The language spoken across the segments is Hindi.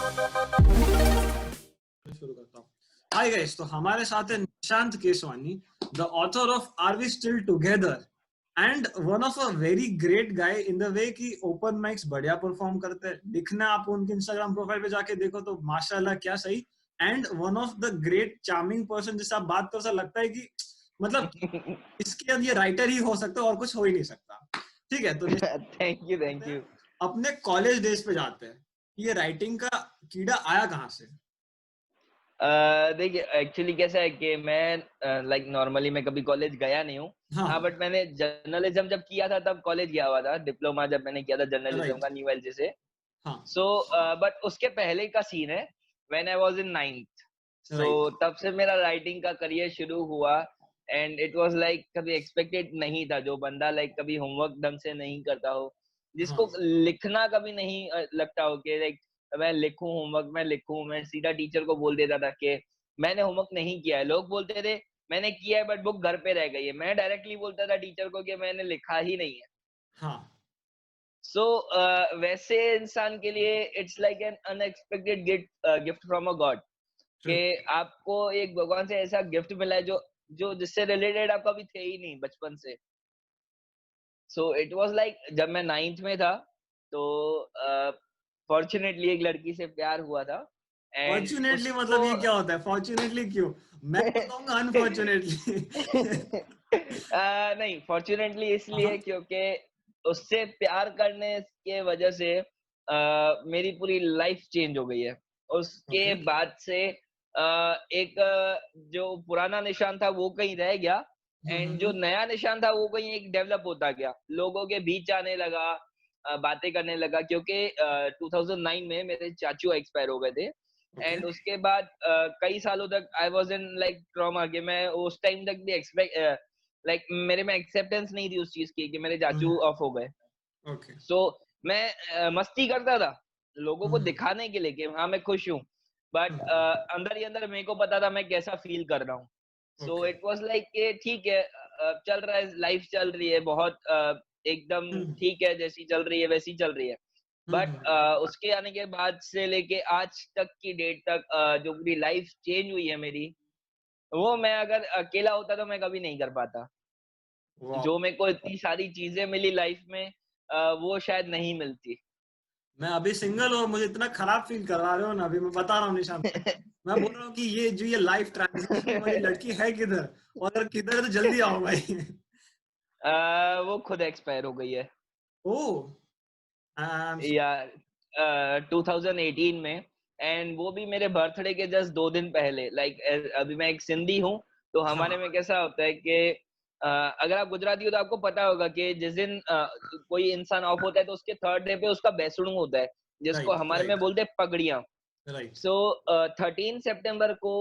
शुरू करता हूँ। हाय गाइस, तो हमारे साथ है Nishant Keswani, the author of are we still together and one of a very great guy in the way कि ओपन माइक्स बढ़िया परफॉर्म करते हैं। दिखना आप उनके इंस्टाग्राम प्रोफाइल पे जाके देखो तो माशाल्लाह क्या सही। And one of the great charming person, जिससे आप बात कर, सा लगता है कि मतलब इसके अंदर ये राइटर ही हो सकता है और कुछ हो ही नहीं सकता। ठीक है, तो थैंक यू। अपने कॉलेज डेज पे जाते हैं। ये राइटिंग का कीड़ा आया कहाँ से? देखिए एक्चुअली कैसा है कि मैं लाइक नॉर्मली मैं कभी कॉलेज गया नहीं हूँ। हाँ, हाँ, बट मैंने जर्नलिज्म जब किया था तब कॉलेज गया हुआ था। डिप्लोमा जब मैंने किया था जर्नलिज्म राइट, का न्यू एलजे से। हाँ, सो बट उसके पहले का सीन है when I was in 9th। So right, तब से मेरा राइटिंग का करियर शुरू हुआ एंड इट वाज लाइक कभी एक्सपेक्टेड नहीं था। जो बंदा लाइक कभी होमवर्क ढंग से नहीं करता हो, हाँ, जिसको लिखना कभी नहीं लगता हो कि लाइक मैं लिखूं होमवर्क, मैं लिखूं, मैं सीधा टीचर को बोल देता था कि मैंने होमवर्क नहीं किया है। लोग बोलते थे मैंने किया है बट बुक घर पे रह गई है। मैं डायरेक्टली बोलता था टीचर को कि मैंने लिखा ही नहीं है। हाँ, सो वैसे इंसान के लिए it's like an unexpected gift from a God true, कि आपको एक भगवान से ऐसा गिफ्ट मिला है जो जो जिससे रिलेटेड आप कभी थे ही नहीं बचपन से। सो इट वाज लाइक जब मैं 9th में था तो फॉर्चुनेटली एक लड़की से प्यार हुआ था एंड फॉर्च्यूनेटली उसको मतलब ये क्या होता है? फॉर्च्यूनेटली क्यों? मैं बताऊंगा अनफॉर्च्यूनेटली। नहीं, फॉर्चुनेटली हाँ, इसलिए क्योंकि उससे प्यार करने के वजह से मेरी पूरी लाइफ चेंज हो गई है। उसके ओके, बाद से एक जो पुराना निशान था वो कहीं रह गया एंड जो नया निशान था वो कहीं एक डेवलप होता गया। लोगों के बीच आने लगा, बातें करने लगा क्योंकि 2009 में मेरे चाचू एक्सपायर हो गए थे। ओके, एंड उसके बाद कई सालों तक I was in like trauma कि मैं उस टाइम तक भी लाइक मेरे में एक्सेप्टेंस नहीं थी उस चीज़ की कि मेरे चाचू ऑफ हो गए। ओके, सो मैं मस्ती करता था, लोगों को दिखाने के लिए कि हाँ, मैं खुश हूँ। बट अंदर ही अंदर मेरे को पता था मैं कैसा फ़ील कर रहा हूँ। So okay, it was like कि ठीक है, चल रहा है, लाइफ़ चल रही है बहुत एकदम ठीक है, जैसी चल रही है वैसी चल रही है। बट उसके आने के बाद से लेके आज तक की डेट तक जो पूरी लाइफ़ चेंज हुई है मेरी, वो मैं अगर अकेला होता तो मैं कभी नहीं कर पाता। वाह। जो मेरे को इतनी सारी चीज़ें मिली लाइफ़ में वो शायद नहीं मिलती। मैं अभी सिंगल और मुझे इतना खराब फील करवा रहे हो ना, अभी मैं बता रहा हूँ निशान भाई। मैं बोल रहा हूँ कि ये जो ये लाइफ ट्रांजिशन वाली लड़की है किधर, और अगर किधर है तो जल्दी आओ भाई। वो खुद एक्सपायर हो गई है। ओह, आई एम या 2018 में एंड वो भी मेरे बर्थडे के जस्ट 2 दिन पहले। लाइक अभी मैं एक सिंधी हूँ, तो हाँ, हमारे में कैसा होता है कि अगर आप गुजराती हो तो आपको पता होगा कि जिस दिन कोई इंसान ऑफ होता है तो उसके 3rd डे पे उसका बैसणु होता है, जिसको राइट, हमारे में राइट, बोलते हैं पगड़ियाँ। राइट, सो 13 सितंबर को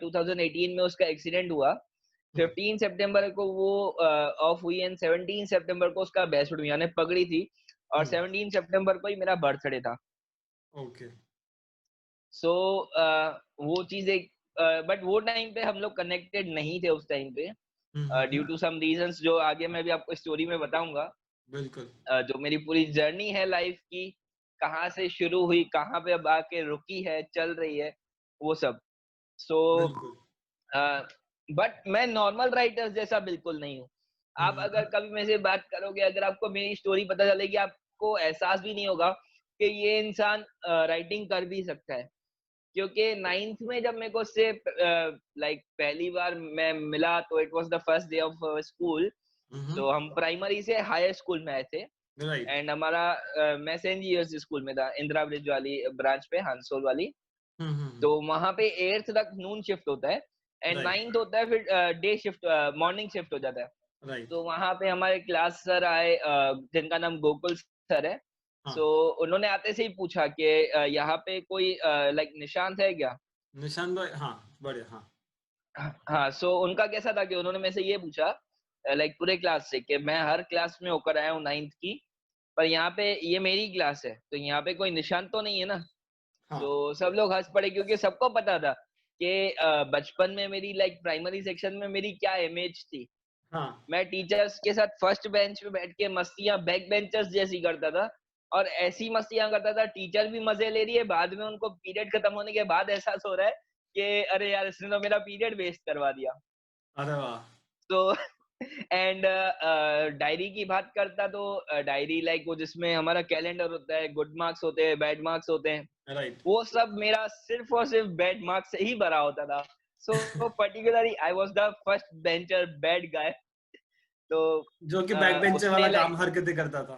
2018 में उसका एक्सीडेंट हुआ। 15 सितंबर को वो ऑफ हुई एंड 17 सितंबर को उसका बैसणु यानी पगड़ी थी और 17 सितंबर को ही मेरा बर्थडे था। ओके, सो वो चीज़ एक बट वो टाइम पे हम लोग कनेक्टेड नहीं थे उस टाइम पे ड्यू टू सम रीजंस जो आगे मैं भी आपको स्टोरी में बताऊँगा। बिल्कुल, जो मेरी पूरी जर्नी है लाइफ की, कहाँ से शुरू हुई, कहाँ पे अब आके रुकी है, चल रही है, वो सब। सो बिल्कुल, अ, बट मैं नॉर्मल राइटर्स जैसा बिल्कुल नहीं हूँ। आप अगर कभी मेरे से बात करोगे, अगर आपको मेरी स्टोरी पता चलेगी, आपको एहसास भी नहीं होगा कि ये इंसान राइटिंग कर भी सकता है। क्योंकि 9th में जब मेरे को उससे लाइक पहली बार मैं मिला तो it was the first day of school. So हम प्राइमरी से हायर स्कूल में आए थे राइट, एंड हमारा मैं सेंट जीवियर्स स्कूल में था, इंदिरा ब्रिज वाली ब्रांच पे, हंसोल वाली। तो वहाँ पे 8th तक नून शिफ्ट होता है एंड राइट, 9th होता है, फिर डे शिफ्ट मॉर्निंग शिफ्ट हो जाता है। राइट, तो वहाँ पे हमारे क्लास सर आए जिनका नाम गोकुल सर है। हाँ, सो उन्होंने आते से ही पूछा कि यहाँ पे कोई लाइक निशांत है क्या? निशान भाई, हाँ, बढ़िया, हाँ, हाँ, सो उनका कैसा था कि उन्होंने मेरे से ये पूछा लाइक पूरे क्लास से कि मैं हर क्लास में होकर आया हूँ 9th की, पर यहाँ पे ये मेरी क्लास है, तो यहाँ पे कोई निशांत तो नहीं है ना? हाँ, तो सब लोग हँस पड़े क्योंकि सबको पता था कि बचपन में मेरी लाइक प्राइमरी सेक्शन में मेरी क्या इमेज थी। हाँ, मैं टीचर्स के साथ फर्स्ट बेंच पे बैठ के मस्तियाँ बैक बेंचर्स जैसी करता था और ऐसी मस्तियां करता था, टीचर भी मजे ले रही है, बाद में उनको पीरियड खत्म होने के बाद एहसास हो रहा है कि अरे यार इसने तो मेरा पीरियड वेस्ट करवा दिया। अरे वाह! तो एंड डायरी की बात करता तो डायरी लाइक वो जिसमें हमारा कैलेंडर होता है, गुड मार्क्स होते हैं, बैड मार्क्स होते हैं, राइट। वो सब मेरा सिर्फ और सिर्फ बैड मार्क्स से ही भरा होता था। So particularly I was the first bencher bad guy. तो जो कि बैक बेंचर उसने वाला लाइक काम हरकतें करता था।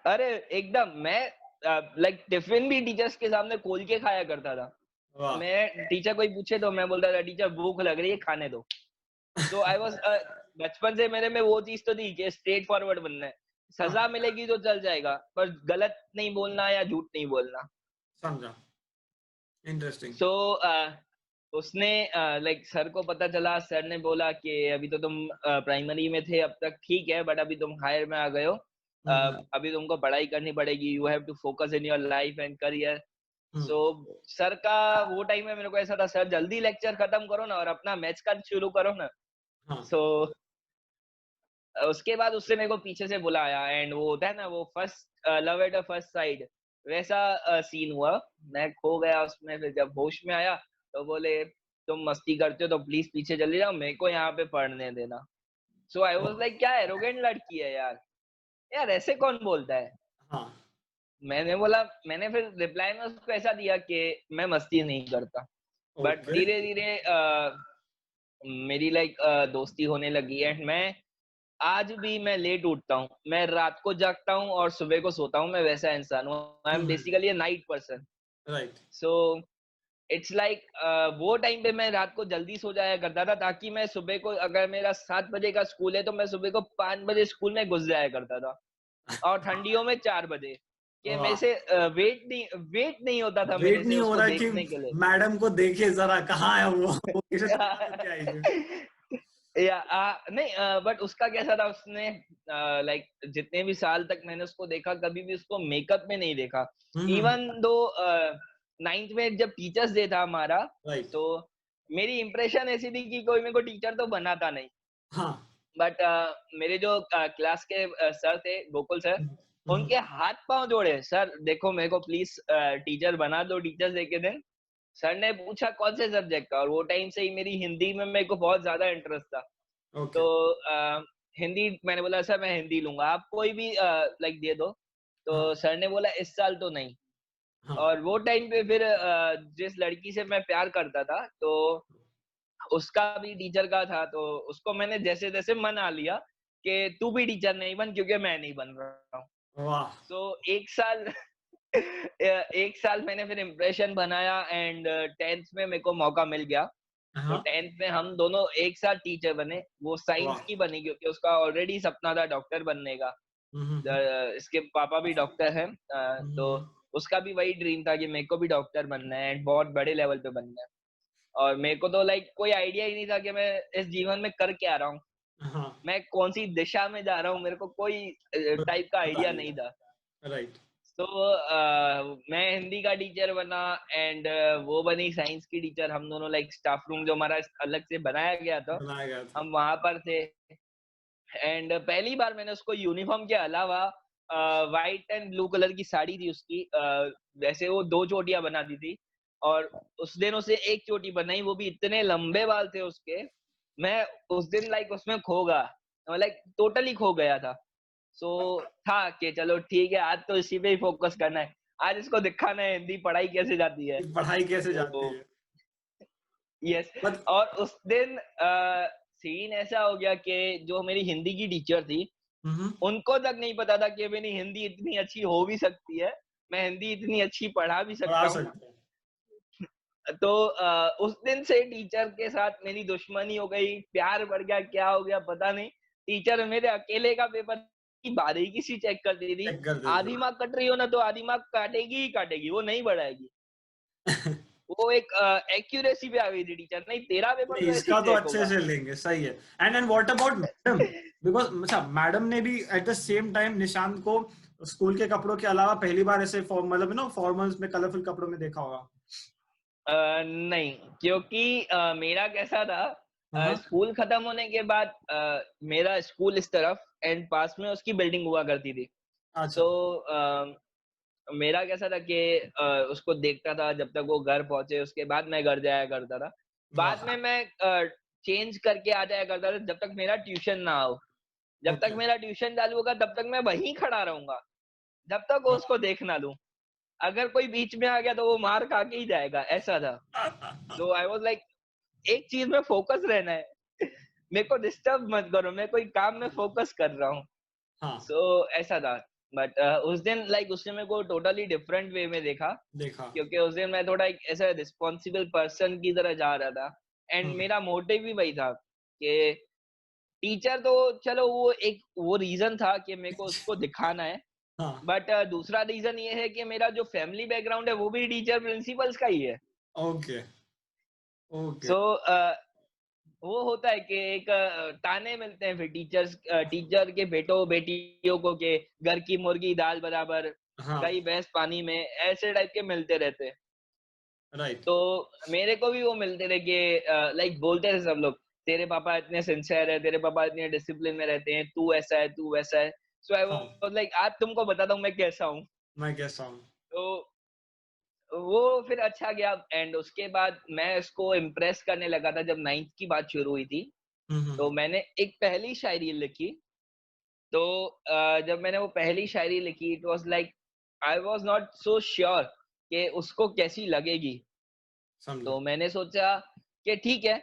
अरे एकदम मैं लाइक टिफिन भी टीचर्स के सामने खोल के खाया करता था। वाह! मैं टीचर कोई पूछे तो मैं बोलता था टीचर भूख लग रही है खाने दो। तो आई वाज बचपन से मेरे में वो चीज तो थी कि स्ट्रेट फॉरवर्ड बनना है। हाँ, सजा मिलेगी तो चल जाएगा, पर गलत नहीं बोलना या झूठ नहीं बोलना। समझा। इंटरेस्टिंग। सो उसने लाइक सर को पता चला, सर ने बोला कि अभी तो तुम प्राइमरी में थे अब तक ठीक है, बट अभी तुम हायर में आ गए हो, हुँ, हुँ, अभी तुमको पढ़ाई करनी पड़ेगी, you have to focus in your life and career. हुँ, सो सर का वो टाइम में मेरे को ऐसा था, सर जल्दी लेक्चर खत्म करो ना और अपना मैथ्स का शुरू करो ना। हाँ, सो उसके बाद उससे मेरे को पीछे से बुलाया एंड वो होता है ना वो first love at a first side, वैसा सीन हुआ। मैं खो गया उसमें, फिर जब होश में आया तो बोले तुम मस्ती करते हो तो प्लीज पीछे चले जाओ, मेरे को यहाँ पे पढ़ने देना। सो आई वाज वाह! लाइक क्या एरोगेंट लड़की है यार, यार ऐसे कौन बोलता है। हाँ, मैंने बोला, मैंने फिर रिप्लाई में उसको ऐसा दिया कि मैं मस्ती नहीं करता। But okay. धीरे धीरे मेरी लाइक दोस्ती होने लगी एंड मैं आज भी मैं लेट उठता हूँ, मैं रात को जागता हूँ और सुबह को सोता हूँ, मैं वैसा इंसान हूँ। आई हुँ, एम हुँ, basically a night person. Right. So it's like वो टाइम पे मैं रात को जल्दी सो जाया करता था ताकि मैं सुबह को, अगर मेरा 7 बजे का स्कूल है तो मैं सुबह को 5 बजे स्कूल में घुस जाया करता था, और ठंडियों में 4 बजे, कि मेरे वाह! से वेट नहीं होता था मेरे वेट से नहीं हो उसको रहा कि देखने के लिए। मैडम को देखिए ज़रा कहाँ है वो कैसे तैयार होके आई है। या नहीं, बट उसका कैसा था, उसने लाइक जितने भी साल तक मैंने उसको देखा कभी भी उसको मेकअप में नहीं देखा। हुँ, हुँ, इवन दो 9th में जब टीचर्स डे था हमारा, राइट। तो मेरी इंप्रेशन ऐसी थी कि कोई मेरे को टीचर तो बनाता नहीं। हाँ। बट मेरे जो क्लास के सर थे, गोकुल सर, हुँ, हुँ, उनके हाथ पांव जोड़े, सर देखो मेरे को प्लीज टीचर बना दो टीचर्स डे के दिन। सर ने पूछा कौन से सब्जेक्ट का, और वो टाइम से ही मेरी हिंदी में मेरे को बहुत ज्यादा इंटरेस्ट था। ओके। तो हिंदी मैंने बोला सर मैं हिंदी लूंगा, आप कोई भी लाइक दे दो। तो हाँ, सर ने बोला इस साल तो नहीं। हाँ, और वो टाइम पे फिर जिस लड़की से मैं प्यार करता था, तो उसका भी टीचर का था, तो उसको मैंने जैसे तैसे मना लिया कि तू भी टीचर नहीं बन क्योंकि मैं नहीं बन रहा हूँ। वाह! तो 1 साल 1 साल मैंने फिर इम्प्रेशन बनाया एंड 10th में मेरे को मौका मिल गया। तो हाँ, 10th में हम दोनों एक साथ टीचर बने। वो साइंस वाह! की बनी क्योंकि उसका ऑलरेडी सपना था डॉक्टर बनने का। हुँ, हुँ, हुँ, इसके पापा भी डॉक्टर हैं, हुँ, तो हुँ, उसका भी वही ड्रीम था कि मेरे को भी डॉक्टर बनना है एंड बहुत बड़े लेवल पे बनना है। और मेरे को तो लाइक कोई आइडिया ही नहीं था कि मैं इस जीवन में कर क्या रहा हूँ, हाँ, मैं कौन सी दिशा में जा रहा हूँ, मेरे को कोई कुछ टाइप का पता आइडिया नहीं नहीं था। है। राइट, तो मैं हिंदी का टीचर बना एंड वो बनी साइंस की टीचर। हम दोनों लाइक स्टाफ रूम जो हमारा अलग से बनाया गया था, बनाया गया था। हम वहां पर थे। एंड पहली बार मैंने उसको यूनिफॉर्म के अलावा व्हाइट एंड ब्लू कलर की साड़ी थी उसकी, वैसे वो 2 चोटियां बनाती थी, और उस दिन उसे एक चोटी बनाई, वो भी इतने लंबे बाल थे उसके। मैं उस दिन लाइक उसमें खो गया, लाइक टोटली खो गया था। सो था कि चलो ठीक है आज तो इसी पे ही फोकस करना है, आज इसको दिखाना है हिंदी पढ़ाई कैसे जाती है। कि पढ़ाई कैसे जाती तो है। यस, बट और उस दिन सीन ऐसा हो गया कि जो मेरी हिंदी की टीचर थी, हुँ, हुँ, उनको तक नहीं पता था कि मेरी हिंदी इतनी अच्छी हो भी सकती है, मैं हिंदी इतनी अच्छी पढ़ा भी पढ़ा सकता हूँ। सकते हैं। तो उस दिन से टीचर के साथ मेरी दुश्मनी हो गई, प्यार बढ़ गया, क्या हो गया पता नहीं। टीचर मेरे अकेले का पेपर की बारीकी से चेक करती थी। चेक कर देते आधी हैं। मार्क कट रही हो ना तो आधी मार्क काटेगी ही काटेगी, वो नहीं बढ़ाएगी। वो एक एक्यूरेसी पे आ गई थी टीचर, नहीं तेरा पेपर नहीं, तो ऐसे ही इसका तो चेक अच्छे होगा। से लेंगे, सही है। And what about madam? Because अच्छा मैडम ने भी at the same time Nishant को स्कूल के कपड़ों के अलावा पहली बार ऐसे मतलब फॉर्मल्स में कलरफुल कपड़ों में देखा होगा। नहीं, क्योंकि मेरा कैसा था, हाँ, स्कूल खत्म होने के बाद मेरा स्कूल इस तरफ एंड पास में उसकी बिल्डिंग हुआ करती थी। अच्छा। तो मेरा कैसा था कि उसको देखता था जब तक वो घर पहुंचे, उसके बाद मैं घर जाया करता था। बाद वाह। में मैं चेंज करके आ जाया करता था जब तक मेरा ट्यूशन ना हो। जब तक ओके। मेरा ट्यूशन चालू होगा तब तक मैं वहीं खड़ा रहूंगा, जब तक वो उसको देख ना लूं। अगर कोई बीच में आ गया तो वो मार खा के ही जाएगा, ऐसा था। तो आई वाज लाइक एक चीज में फोकस रहना है। मेरे को डिस्टर्ब मत करो, मैं कोई काम में फोकस कर रहा हूँ। हाँ, सो ऐसा था। बट उस दिन लाइक उसने मेरे को टोटली डिफरेंट वे में देखा, देखा। क्योंकि उस दिन मैं थोड़ा एक ऐसा रिस्पॉन्सिबल पर्सन की तरह जा रहा था। एंड हुँ, मेरा मोटिव भी वही था कि टीचर तो चलो वो एक वो रीजन था कि मेरे को उसको दिखाना है। हाँ, बट दूसरा रीजन ये है कि मेरा जो फैमिली बैकग्राउंड है वो भी टीचर प्रिंसिपल्स का ही है। Okay, okay. सो वो होता है कि एक ताने मिलते हैं फिर टीचर के बेटों बेटियों को के घर की मुर्गी दाल बराबर, हाँ, गई भैंस पानी में, ऐसे टाइप के मिलते रहते हैं। राइट। तो मेरे को भी वो मिलते थे कि लाइक बोलते थे सब लोग, तेरे पापा इतने सिंसियर है, तेरे पापा इतने डिसिप्लिन में रहते हैं, तू ऐसा है, तू वैसा है। सो आई हाँ, वाज लाइक आज तुमको बताता हूँ मैं कैसा हूँ। मैं कैसा हूँ? तो वो फिर अच्छा गया। एंड उसके बाद मैं इसको इम्प्रेस करने लगा था जब 9th की बात शुरू हुई थी। हुँ, हुँ, तो हुँ। मैंने एक पहली शायरी लिखी। तो जब मैंने वो पहली शायरी लिखी, it was like I was not so sure कि उसको कैसी लगेगी। समझा। तो मैंने सोचा कि ठीक है,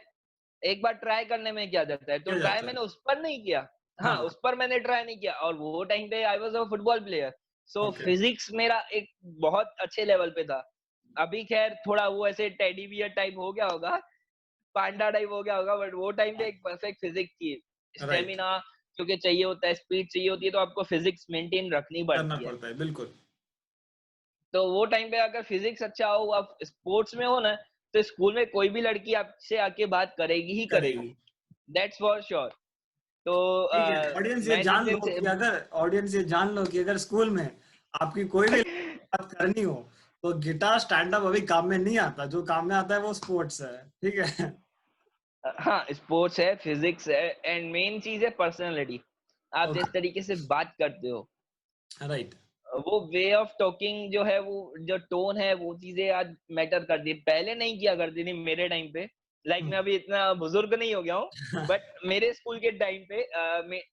एक बार ट्राई करने में क्या जाता है। तो क्या ट्राई जाता है? मैंने उस पर नहीं किया। हाँ, हाँ, उस पर मैंने ट्राई नहीं किया, और वो टाइम पे I was a football player. So okay. Physics मेरा एक बहुत अच्छे लेवल पे था। अभी खैर थोड़ा वो ऐसे टेडी बियर टाइप हो गया होगा, पांडा टाइप हो गया होगा, बट वो टाइम पे एक परफेक्ट फिजिक्स थी। राइट, स्टेमिना क्योंकि चाहिए होता है, स्पीड चाहिए होती है, तो आपको फिजिक्स मेंटेन रखनी करना पड़ती है। पड़ता है, बिल्कुल। तो वो टाइम पे अगर फिजिक्स अच्छा हो, आप स्पोर्ट्स में हो ना, तो स्कूल में कोई भी लड़की आपसे आके बात करेगी ही करेगी। करेगी। That's for sure. तो ठीक है, ऑडियंस ये मैं जिस जान दिन लो से कि अगर ऑडियंस ये जान लो कि अगर स्कूल में आपकी कोई भी बात करनी हो, तो गिटार स्टैंड अप अभी काम में नहीं आता, जो काम में आता है वो स्पोर्ट्स है, ठीक है? हाँ, स्पोर्ट्स है, फिजिक्स है, एंड मेन चीज है पर्सनालिटी। आप ओके, जिस तरीके से बात करते हो, राइट। वो वे ऑफ टॉकिंग जो है, वो जो टोन है, वो चीजें आज मैटर करती है। पहले नहीं किया करती थी मेरे टाइम पे। लाइक हुँ, मैं अभी इतना बुजुर्ग नहीं हो गया हूँ, बट मेरे स्कूल के टाइम पे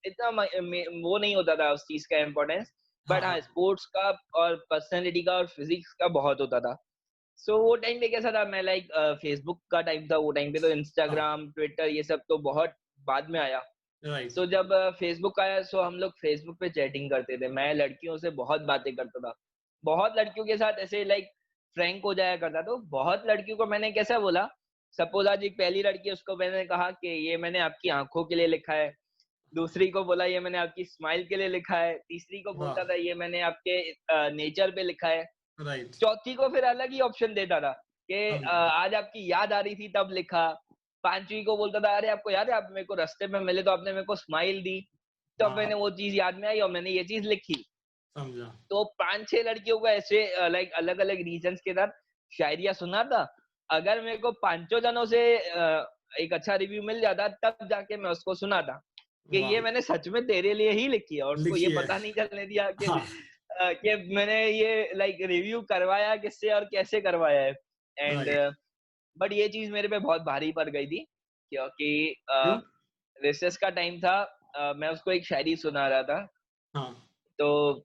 इतना वो नहीं होता था उस चीज का इम्पोर्टेंस। हाँ, बट हाँ, हाँ, स्पोर्ट्स का और पर्सनैलिटी का और फिजिक्स का बहुत होता था। सो वो टाइम पे कैसा था, मैं लाइक फेसबुक का टाइम था वो टाइम पे, तो हाँ, इंस्टाग्राम ट्विटर ये सब तो बहुत बाद में आया। राइट, सो जब फेसबुक आया, सो हम लोग फेसबुक पे चैटिंग करते थे। मैं लड़कियों से बहुत बातें करता था, बहुत लड़कियों के साथ ऐसे लाइक फ्रैंक हो जाया करता। तो बहुत लड़कियों को मैंने कैसा बोला, सपोज आज एक पहली लड़की है, उसको मैंने कहा कि ये मैंने आपकी आंखों के लिए लिखा है। दूसरी को बोला ये मैंने आपकी स्माइल के लिए लिखा है। तीसरी को बोलता वाह! था ये मैंने आपके नेचर पे लिखा है। राइट, चौथी को फिर अलग ही ऑप्शन देता था कि समझा। आज आपकी याद आ रही थी तब लिखा। पांचवी को बोलता था अरे आपको याद है, आप मेरे को रास्ते में मिले तो आपने मेरे को स्माइल दी, तब हाँ, मैंने वो चीज याद में आई और मैंने ये चीज लिखी। समझा। तो 5-6 लड़कियों को ऐसे लाइक अलग-अलग रीजंस के साथ शायरियाँ सुनाता। अगर मेरे को पाँचों जनों से एक अच्छा रिव्यू मिल जाता, तब जाके मैं उसको सुनाता कि वाह! ये मैंने सच में तेरे लिए ही लिखी है, और उसको ये लिखी है। पता नहीं चलने दिया हाँ, कि मैंने ये लाइक रिव्यू करवाया किससे और कैसे करवाया है। And right. बट ये चीज़ मेरे पे बहुत भारी पड़ गई थी, क्योंकि क्यों? रिसेस का टाइम था। मैं उसको एक शायरी सुना रहा था। हाँ, तो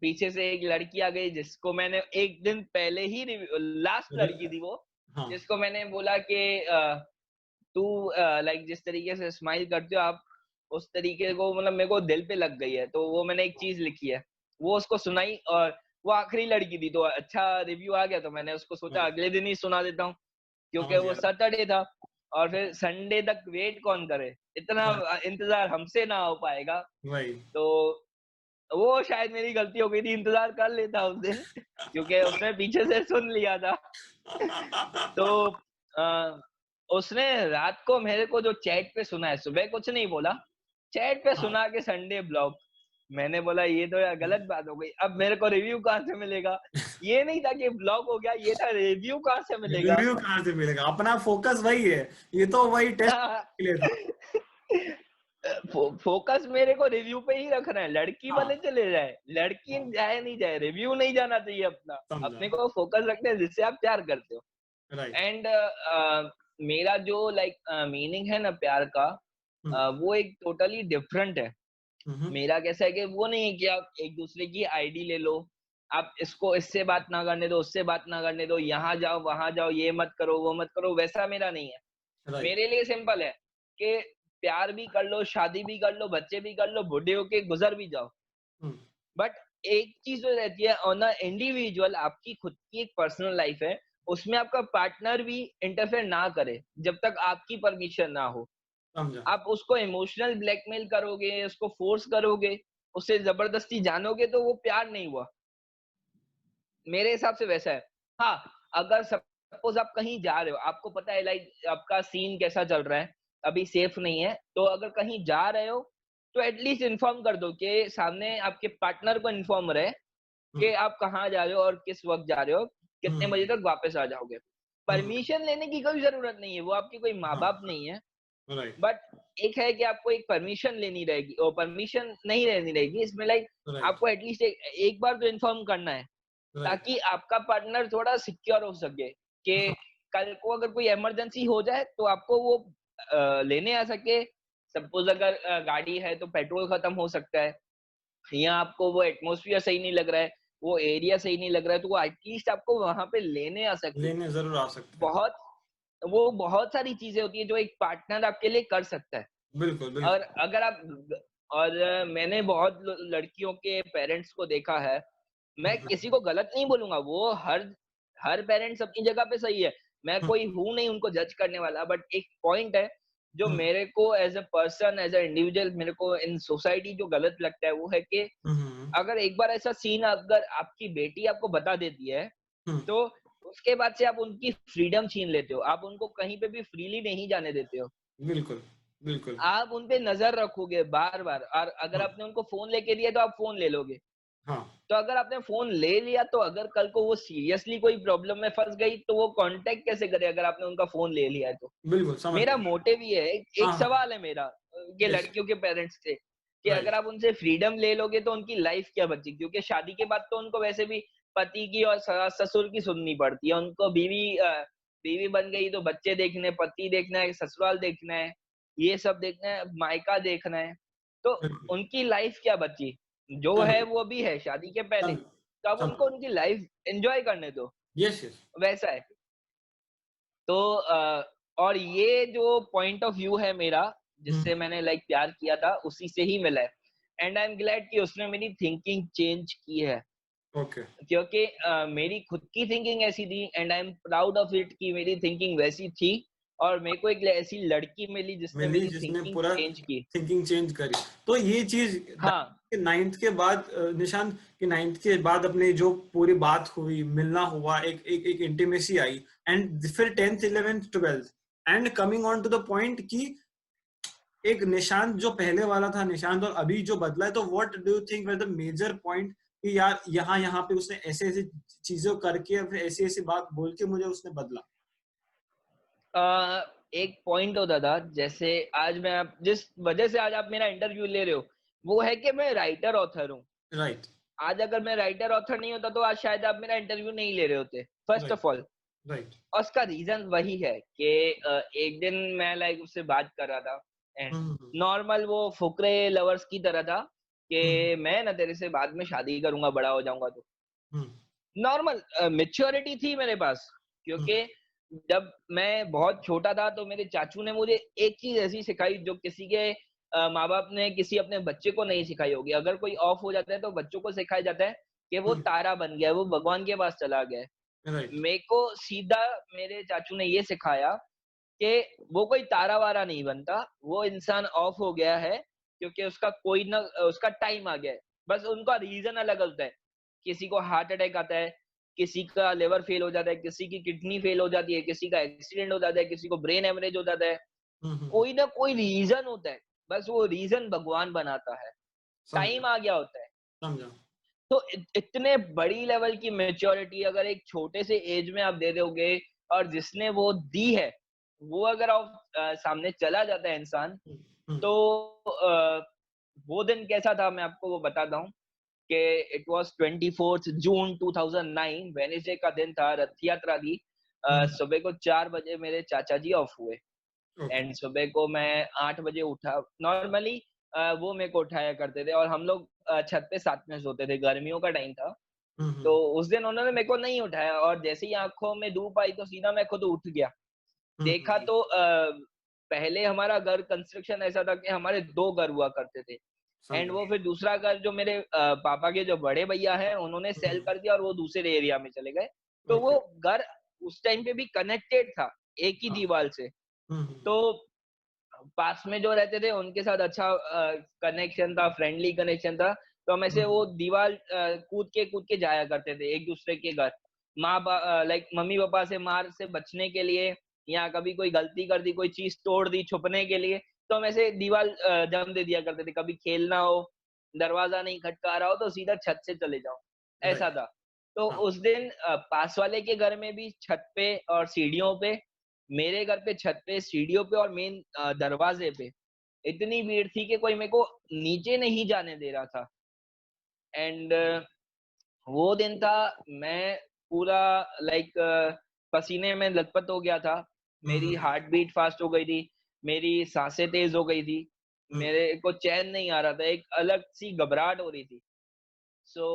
पीछे से एक लड़की आ गई जिसको मैंने एक दिन पहले ही लास्ट र लड़की थी वो, हाँ, जिसको मैंने बोला कि तू लाइक जिस तरीके से स्माइल करते हो आप, उस तरीके को मतलब मेरे को दिल पे लग गई है। तो वो मैंने एक चीज लिखी है, वो उसको सुनाई, और वो आखिरी लड़की थी तो अच्छा रिव्यू आ गया। तो मैंने उसको सोचा हाँ, अगले दिन ही सुना देता हूँ, क्योंकि समझ वो गया। सैटरडे था। और फिर संडे तक वेट कौन करे, इतना राइट, इंतजार हमसे ना हो पाएगा। वही। तो वो शायद मेरी गलती हो गई थी, इंतज़ार कर लेता उस दिन, क्योंकि उसने पीछे से सुन लिया था। तो अ, उसने रात को मेरे को जो चैट पे सुना है, सुबह कुछ नहीं बोला, चैट पे हाँ, सुना के संडे ब्लॉक। मैंने बोला ये तो यार गलत बात हो गई, अब मेरे को रिव्यू कहाँ से मिलेगा? ये नहीं था कि ब्लॉक हो गया, ये था रिव्यू कहाँ से मिलेगा? रिव्यू कहाँ से मिलेगा? अपना फोकस वही है। ये तो वही टेस्ट के लिए था। फोकस मेरे को रिव्यू पे ही रखना है, लड़की हाँ, भले चले जाए, लड़की हाँ, जाए नहीं जाए, रिव्यू नहीं जाना चाहिए अपना, समझा। अपने को फोकस रखना है जिससे आप प्यार करते हो। राइट। एंड मेरा जो लाइक मीनिंग है ना प्यार का, हुँ, वो एक टोटली डिफरेंट है। हुँ, हुँ, मेरा कैसा है कि वो नहीं है कि आप एक दूसरे की आईडी ले लो, आप इसको इससे बात ना करने दो, उससे बात ना करने दो, यहाँ जाओ वहां जाओ, ये मत करो वो मत करो, वैसा मेरा नहीं है। राइट। मेरे लिए सिंपल है कि प्यार भी कर लो, शादी भी कर लो, बच्चे भी कर लो, बूढ़े होके गुजर भी जाओ। हुँ, बट एक चीज जो रहती है ऑन अ इंडिविजुअल, आपकी खुद की एक पर्सनल लाइफ है, उसमें आपका पार्टनर भी इंटरफेयर ना करे जब तक आपकी परमिशन ना हो। समझा। आप उसको इमोशनल ब्लैकमेल करोगे, उसको फोर्स करोगे, उससे जबरदस्ती जानोगे तो वो प्यार नहीं हुआ। मेरे हिसाब से वैसा है। हाँ, अगर सपोज़ आप कहीं जा रहे हो, आपको पता है लाइक आपका सीन कैसा चल रहा है, अभी सेफ नहीं है, तो अगर कहीं जा रहे हो, तो एट लीस्ट इन्फॉर्म कर दो कि सामने आपके पार्टनर को इन्फॉर्म रहे हुँ, कि आप कहाँ जा रहे हो और किस वक़्त जा रहे हो, कितने हुँ, बजे तक वापस आ जाओगे। हुँ, परमिशन लेने की कोई ज़रूरत नहीं है, वो आपके कोई हाँ, माँ-बाप नहीं है। राइट, बट एक है कि आपको एक परमिशन लेनी रहेगी और परमिशन नहीं लेनी रहेगी, इसमें लाइक राइट, आपको एटलीस्ट एक बार तो इन्फॉर्म करना है, राइट। ताकि आपका पार्टनर थोड़ा सिक्योर हो सके कि कल को अगर कोई इमरजेंसी हो जाए तो आपको वो लेने आ सके। सपोज अगर गाड़ी है तो पेट्रोल खत्म हो सकता है, या आपको वो एटमॉस्फेयर सही नहीं लग रहा है, वो एरिया सही नहीं लग रहा है, तो वो एटलीस्ट आपको वहां पे लेने आ सके। लेने ज़रूर आ सकते हैं। बहुत वो बहुत सारी चीजें होती है जो एक पार्टनर आपके लिए कर सकता है। बिल्कुल, और बिल्कुल। अगर आप और मैंने बहुत लड़कियों के पेरेंट्स को देखा है। हुँ, मैं हुँ, किसी को गलत नहीं बोलूंगा, वो हर पेरेंट्स अपनी जगह पे सही है। मैं हुँ, कोई हूं नहीं उनको जज करने वाला, बट एक पॉइंट है जो हुँ, मेरे को as a person, as an individual, मेरे को इन सोसाइटी जो गलत लगता है वो है कि हुँ, हुँ, अगर एक बार ऐसा सीन अगर आपकी बेटी आपको बता देती है, हुँ, तो उसके बाद से आप उनकी फ्रीडम छीन लेते हो, आप उनको कहीं पे भी फ्रीली नहीं जाने देते हो। बिल्कुल, बिल्कुल। आप उन पे नज़र रखोगे बार-बार, और अगर हाँ, आपने उनको फ़ोन लेके दिया तो आप फ़ोन ले लोगे। हाँ, तो अगर आपने फ़ोन ले लिया तो अगर कल को वो सीरियसली कोई प्रॉब्लम में फँस गई तो वो कॉन्टैक्ट कैसे करे अगर आपने उनका फ़ोन ले लिया है तो? बिल्कुल समझ मेरा गया। मोटिव ये है, एक हाँ, एक हाँ, सवाल है मेरा कि यस, लड़कियों के पेरेंट्स से, कि अगर राइट। आप उनसे फ्रीडम ले लोगे तो उनकी लाइफ़ क्या बची? क्योंकि शादी के बाद तो उनको वैसे भी पति की और सास-ससुर की सुननी पड़ती है। उनको बीवी बन गई तो बच्चे देखने, पति देखना है, ससुराल देखना है, ये सब देखना है, मायका देखना है। तो बिल्कुल, उनकी लाइफ़ क्या बची? जो है समझा, वो अभी है शादी के पहले। समझा, तो अब उनको समझा। उनकी लाइफ़ एन्जॉय करने दो, यस, यस। वैसा है। तो और ये जो पॉइंट ऑफ व्यू है मेरा, हुँ, जिससे मैंने लाइक प्यार किया था, उसी से ही मिला है। एंड आई एम ग्लैड कि उसने मेरी थिंकिंग चेंज की है। ओके। क्योंकि मेरी खुद की थिंकिंग ऐसी थी, and I am proud of it कि मेरी थिंकिंग वैसी थी, और मेरे को एक ऐसी लड़की मिली जिसने मिली मेरी जिसने थिंकिंग पूरा चेंज की। थिंकिंग चेंज करी। तो ये चीज़ हाँ। 9th के बाद निशांत कि 9th के बाद अपनी जो पूरी बात हुई, मिलना हुआ, एक इंटीमेसी आई एंड फिर 10th, 11th, 12th and coming on to the point कि एक निशांत जो पहले वाला था निशांत और अभी जो बदला है, तो what do you think were the major point कि यार यहाँ पे उसने ऐसे-ऐसे चीज़ें करके या फिर ऐसी-ऐसी बात बोल के मुझे उसने बदला? एक पॉइंट होता था, जैसे आज मैं आप जिस वजह से आज आप मेरा इंटरव्यू ले रहे हो, वो है कि मैं राइटर ऑथर हूँ। राइट, आज अगर मैं राइटर ऑथर नहीं होता तो आज शायद आप मेरा इंटरव्यू नहीं ले रहे होते, first right, of all. Right. और उसका रीजन वही है कि एक दिन मैं लाइक उससे बात कर रहा था, एंड हुँ, हुँ, नॉर्मल वो फुकरे लवर्स की तरह था हुँ, कि मैं ना तेरे से बाद में शादी करूंगा बड़ा हो जाऊंगा तो। हुँ, नॉर्मल मेच्योरिटी थी मेरे पास, हुँ, क्योंकि जब मैं बहुत छोटा था तो मेरे चाचू ने मुझे एक चीज ऐसी सिखाई जो किसी के माँ बाप ने किसी अपने बच्चे को नहीं सिखाई होगी। अगर कोई ऑफ हो जाता है तो बच्चों को सिखाया जाता है कि वो हुँ, तारा बन गया है, वो भगवान के पास चला गया है। राइट, मेरे को सीधा मेरे चाचू ने ये सिखाया कि वो कोई तारा वारा नहीं बनता, वो इंसान ऑफ हो गया है क्योंकि उसका कोई ना उसका टाइम आ गया है। बस उनका रीजन अलग होता है। किसी को हार्ट अटैक आता है, किसी का लिवर फेल हो जाता है, किसी की किडनी फेल हो जाती है, किसी का एक्सीडेंट हो जाता है, किसी को ब्रेन हेमरेज हो जाता है। हुँ, हुँ, हुँ, कोई ना कोई रीजन होता है, बस वो रीजन भगवान बनाता है। समझा, टाइम आ गया होता है। समझा। तो इतने बड़ी लेवल की मैच्योरिटी अगर एक छोटे से एज में आप दे दोगे, और जिसने वो दी है, वो अगर आप सामने चला जाता है इंसान, हुँ, तो वो दिन कैसा था मैं आपको वो बताता हूँ कि it was 24th June 2009, Wednesday का दिन था, रथ यात्रा थी। सुबह को 4 बजे मेरे चाचा जी ऑफ हुए ओके। एंड सुबह को मैं 8 बजे उठा। नॉर्मली वो मेरे को उठाया करते थे और हम लोग छत पे साथ में सोते थे, गर्मियों का टाइम था। तो उस दिन उन्होंने मेरे को नहीं उठाया और जैसे ही आँखों में धूप आई तो सीधा मैं खुद उठ गया। देखा तो पहले हमारा घर कंस्ट्रक्शन ऐसा था कि हमारे 2 घर हुआ करते थे एंड समझा। वो फिर दूसरा घर जो मेरे पापा के जो बड़े भैया हैं उन्होंने सेल कर दिया और वो दूसरे एरिया में चले गए। तो वो ओके। घर उस टाइम पे भी कनेक्टेड था, एक ही हाँ। दीवार से। तो पास में जो रहते थे उनके साथ अच्छा कनेक्शन था, फ्रेंडली कनेक्शन था। तो हम ऐसे वो दीवार कूद के जाया करते थे एक दूसरे के घर। लाइक मम्मी पापा से मार से बचने के लिए या कभी कोई गलती कर दी, कोई चीज तोड़ दी छुपने के लिए, तो हम ऐसे दीवार जम दे दिया करते थे। कभी खेलना हो, दरवाजा नहीं खटका रहा हो तो सीधा छत से चले जाओ, ऐसा राइट। था। तो हाँ। उस दिन पास वाले के घर में भी छत पे और सीढ़ियों पे, मेरे घर पे छत पे, सीढ़ियों पे और मेन दरवाजे पे इतनी भीड़ थी कि कोई मेरे को नीचे नहीं जाने दे रहा था। एंड वो दिन था, मैं पूरा लाइक पसीने में लथपथ हो गया था। मेरी हार्ट बीट फास्ट हो गई थी, मेरी सांसें तेज हो गई थी, मेरे को चैन नहीं आ रहा था, एक अलग सी घबराहट हो रही थी। सो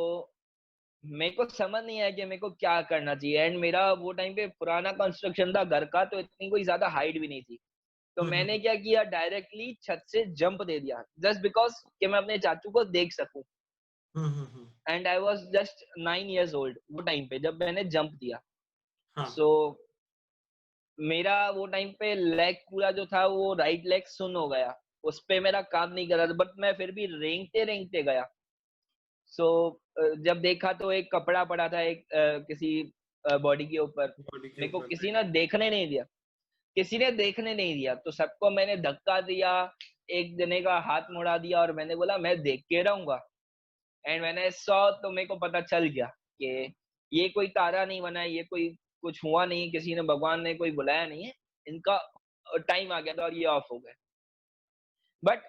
मेरे को समझ नहीं आया कि मेरे को क्या करना चाहिए एंड मेरा वो टाइम पे पुराना कंस्ट्रक्शन था घर का, तो इतनी कोई ज्यादा हाइट भी नहीं थी। तो मैंने क्या किया, डायरेक्टली छत से जंप दे दिया जस्ट बिकॉज कि मैं अपने चाचू को देख सकूं। And I was just 9 years old वो टाइम पे जब मैंने जंप दिया। हाँ। सो मेरा वो टाइम पे लेग पूरा जो था वो राइट लेग सुन हो गया, उस पे मेरा काम नहीं कर रहा था, बट मैं फिर भी रेंगते रेंगते गया। सो जब देखा तो एक कपड़ा पड़ा था एक किसी बॉडी के ऊपर, बॉडी के मेरे को ऊपर, किसी राइट। ने देखने नहीं दिया, किसी ने देखने नहीं दिया, तो सबको मैंने धक्का दिया, एक जने का हाथ मुड़ा दिया और मैंने बोला मैं देख के रहूंगा। एंड मैंने सॉ तो मेरे को पता चल गया कि ये कोई तारा नहीं बना है, ये कोई कुछ हुआ नहीं, किसी ने, भगवान ने कोई बुलाया नहीं है, इनका टाइम आ गया था और ये ऑफ हो गए। बट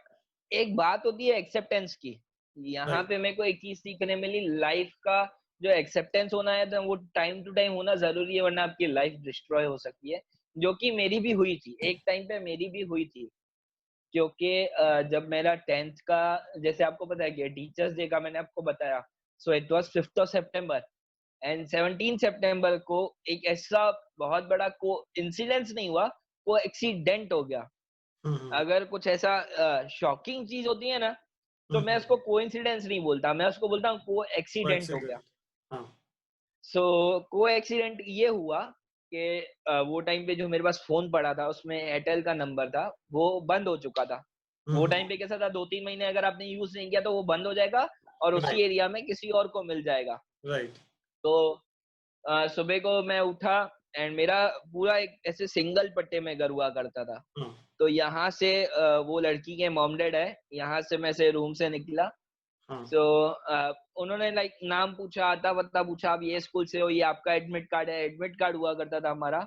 एक बात होती है एक्सेप्टेंस की, यहाँ राइट। पे मेरे को एक चीज सीखने मिली, लाइफ का जो एक्सेप्टेंस होना है तो वो टाइम टू टाइम होना जरूरी है, वरना आपकी लाइफ डिस्ट्रॉय हो सकती है, जो कि मेरी भी हुई थी, एक टाइम पे मेरी भी हुई थी। क्योंकि जब मेरा 10th का, जैसे आपको पता है कि टीचर्स डे का मैंने आपको बताया, सो it was 5th of September and 17 सितंबर को एक ऐसा बहुत बड़ा को इंसिडेंस नहीं हुआ, वो एक्सीडेंट हो गया। अगर कुछ ऐसा शॉकिंग चीज होती है ना, तो मैं उसको कोइंसिडेंस नहीं बोलता, मैं उसको बोलता हूँ को वो एक्सीडेंट हो गया। एक्सीडेंट। हाँ। सो को एक्सीडेंट ये हुआ कि वो टाइम पे जो मेरे पास फोन पड़ा था उसमें एयरटेल का नंबर था, वो बंद हो चुका था। वो टाइम पे कैसा था, 2-3 महीने अगर आपने यूज नहीं किया तो वो बंद हो जाएगा और उसी राइट। एरिया में किसी और को मिल जाएगा। राइट। तो सुबह को मैं उठा एंड मेरा पूरा एक ऐसे सिंगल पट्टे में घर हुआ करता था। हाँ। तो यहाँ से वो लड़की के मॉम डैड है, यहाँ से मैं से रूम से निकला। हाँ। सो उन्होंने लाइक नाम पूछा, आता पता पूछा, आप ये स्कूल से हो, ये आपका एडमिट कार्ड है, एडमिट कार्ड हुआ करता था हमारा।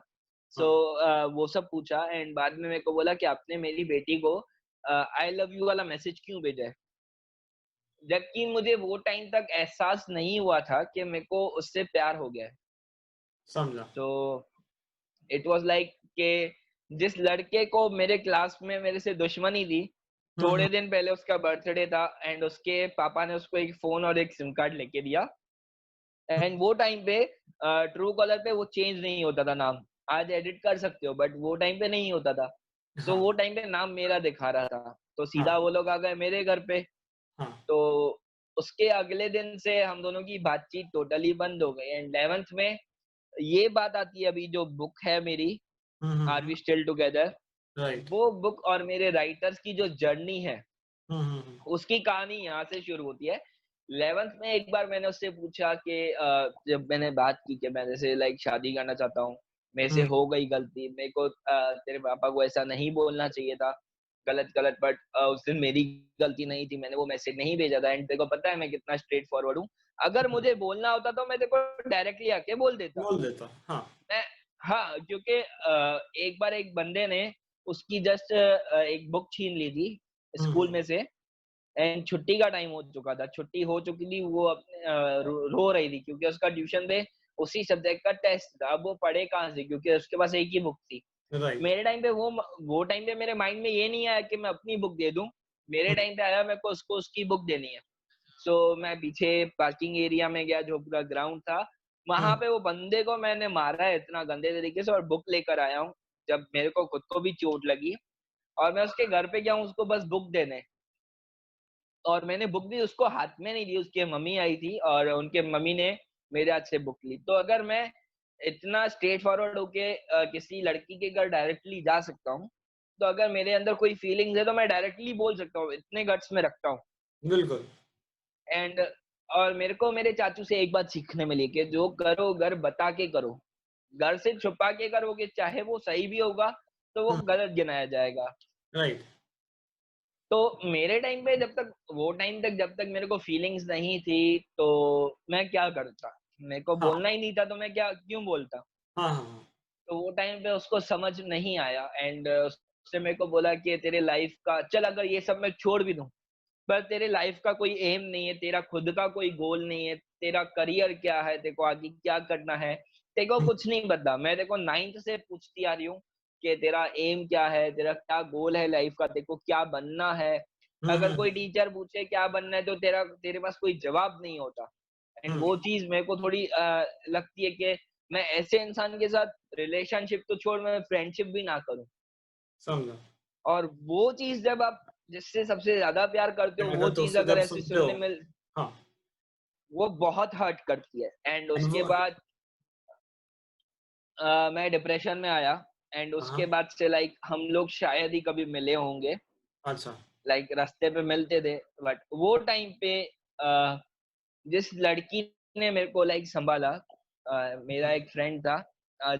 सो हाँ। वो सब पूछा एंड बाद में मेरे को बोला कि आपने मेरी बेटी को आई लव यू वाला मैसेज क्यों भेजा है, जबकि मुझे वो टाइम तक एहसास नहीं हुआ था कि मेरे को उससे प्यार हो गया है। समझा। तो इट वाज लाइक कि जिस लड़के को मेरे क्लास में मेरे से दुश्मनी थी, थोड़े दिन पहले उसका बर्थडे था एंड उसके पापा ने उसको एक फोन और एक सिम कार्ड लेके दिया एंड वो टाइम पे ट्रू कॉलर पे वो चेंज नहीं होता था नाम, आज एडिट कर सकते हो बट वो टाइम पे नहीं होता था। सो हाँ। वो टाइम पे नाम मेरा दिखा रहा था, तो सीधा हाँ। वो लोग आ गए मेरे घर पे। हाँ। तो उसके अगले दिन से हम दोनों की बातचीत टोटली बंद हो गई एंड 11th में ये बात आती है, अभी जो बुक है मेरी, are we still together, right. वो बुक और मेरे राइटर्स की जो जर्नी है हम्म। उसकी कहानी यहाँ से शुरू होती है। 11th में एक बार मैंने उससे पूछा कि जब मैंने बात की कि मैं जैसे लाइक शादी करना चाहता हूँ, मेरे से हो गई गलती, मेरे को तेरे पापा को ऐसा नहीं बोलना चाहिए था, गलत गलत, बट उस दिन मेरी गलती नहीं थी, मैंने वो मैसेज नहीं भेजा था एंड तेरे को पता है मैं कितना स्ट्रेट फॉरवर्ड हूँ, अगर मुझे बोलना होता तो मैं तेरे को डायरेक्टली आके बोल देता। बोल देता। हाँ। मैं, हाँ, क्योंकि एक बार एक बंदे ने उसकी जस्ट एक बुक छीन ली थी स्कूल में से, एंड छुट्टी का टाइम हो चुका था, छुट्टी हो चुकी थी, वो अपने रो रही थी क्योंकि उसका ट्यूशन पे उसी सब्जेक्ट का टेस्ट था। अब वो पढ़े कहाँ से, क्योंकि उसके पास एक ही बुक थी। राइट। मेरे टाइम पे वो टाइम पे मेरे माइंड में ये नहीं आया कि मैं अपनी बुक दे दूं। मेरे टाइम पे आया मेरे को उसको उसकी बुक देनी है। सो मैं पीछे पार्किंग एरिया में गया, जो पूरा ग्राउंड था, वहां पे वो बंदे को मैंने मारा है इतना गंदे तरीके से, और बुक लेकर आया हूँ। जब मेरे को खुद को भी चोट लगी, और मैं उसके घर पे गया हूँ उसको बस बुक देने, और मैंने बुक भी उसको हाथ में नहीं दी, उसकी मम्मी आई थी और उनके मम्मी ने मेरे हाथ से बुक ली। तो अगर मैं इतना स्ट्रेट फॉरवर्ड होके किसी लड़की के घर डायरेक्टली जा सकता हूँ, तो अगर मेरे अंदर कोई फीलिंग्स है तो मैं डायरेक्टली बोल सकता हूँ, इतने गट्स में रखता हूँ। बिल्कुल। एंड और मेरे को मेरे चाचू से एक बात सीखने मिली कि जो करो घर बता के करो। घर से छुपा के करोगे, चाहे वो सही भी होगा, तो वो गलत गिनाया जाएगा। राइट। तो मेरे टाइम पे जब तक वो टाइम तक जब तक मेरे को फीलिंग्स नहीं थी, तो मैं क्या करता? मेरे को हाँ, बोलना ही नहीं था, तो मैं क्या क्यों बोलता? हाँ, हाँ, हाँ। तो वो टाइम पे उसको समझ नहीं आया, एंड उसने मेरे को बोला कि तेरे लाइफ का चल, अगर ये सब मैं छोड़ भी दूं, पर तेरे लाइफ का कोई एम नहीं है, तेरा खुद का कोई गोल नहीं है, तेरा करियर क्या है, तेरे को आगे क्या करना है, तेरे को हुँ, कुछ नहीं पता। मैं तेरे को 9th से पूछती आ रही हूँ कि तेरा एम क्या है, तेरा क्या गोल है लाइफ का, तेरे को क्या बनना है। हुँ, अगर कोई हुँ, टीचर पूछे क्या बनना है, तो तेरे पास कोई जवाब नहीं होता। एंड हुँ, वो चीज मेरे को थोड़ी लगती है कि मैं ऐसे इंसान के साथ रिलेशनशिप तो छोड़, मैं फ्रेंडशिप भी ना करूं। समझा। और वो चीज जब आप जिससे सबसे ज्यादा प्यार करते हो, वो अगर तो चीज उससे अगर जब ऐसे सुनते हो। सुनने में, हाँ, वो बहुत हर्ट करती है। एंड एंड उसके वो बाद मैं डिप्रेशन में आया, एंड उसके हाँ, बाद से लाइक हम लोग शायद ही कभी मिले होंगे, अच्छा। लाइक रास्ते पे मिलते थे। बट वो टाइम पे अ, जिस लड़की ने मेरे को लाइक संभाला, मेरा हुँ, एक फ्रेंड था,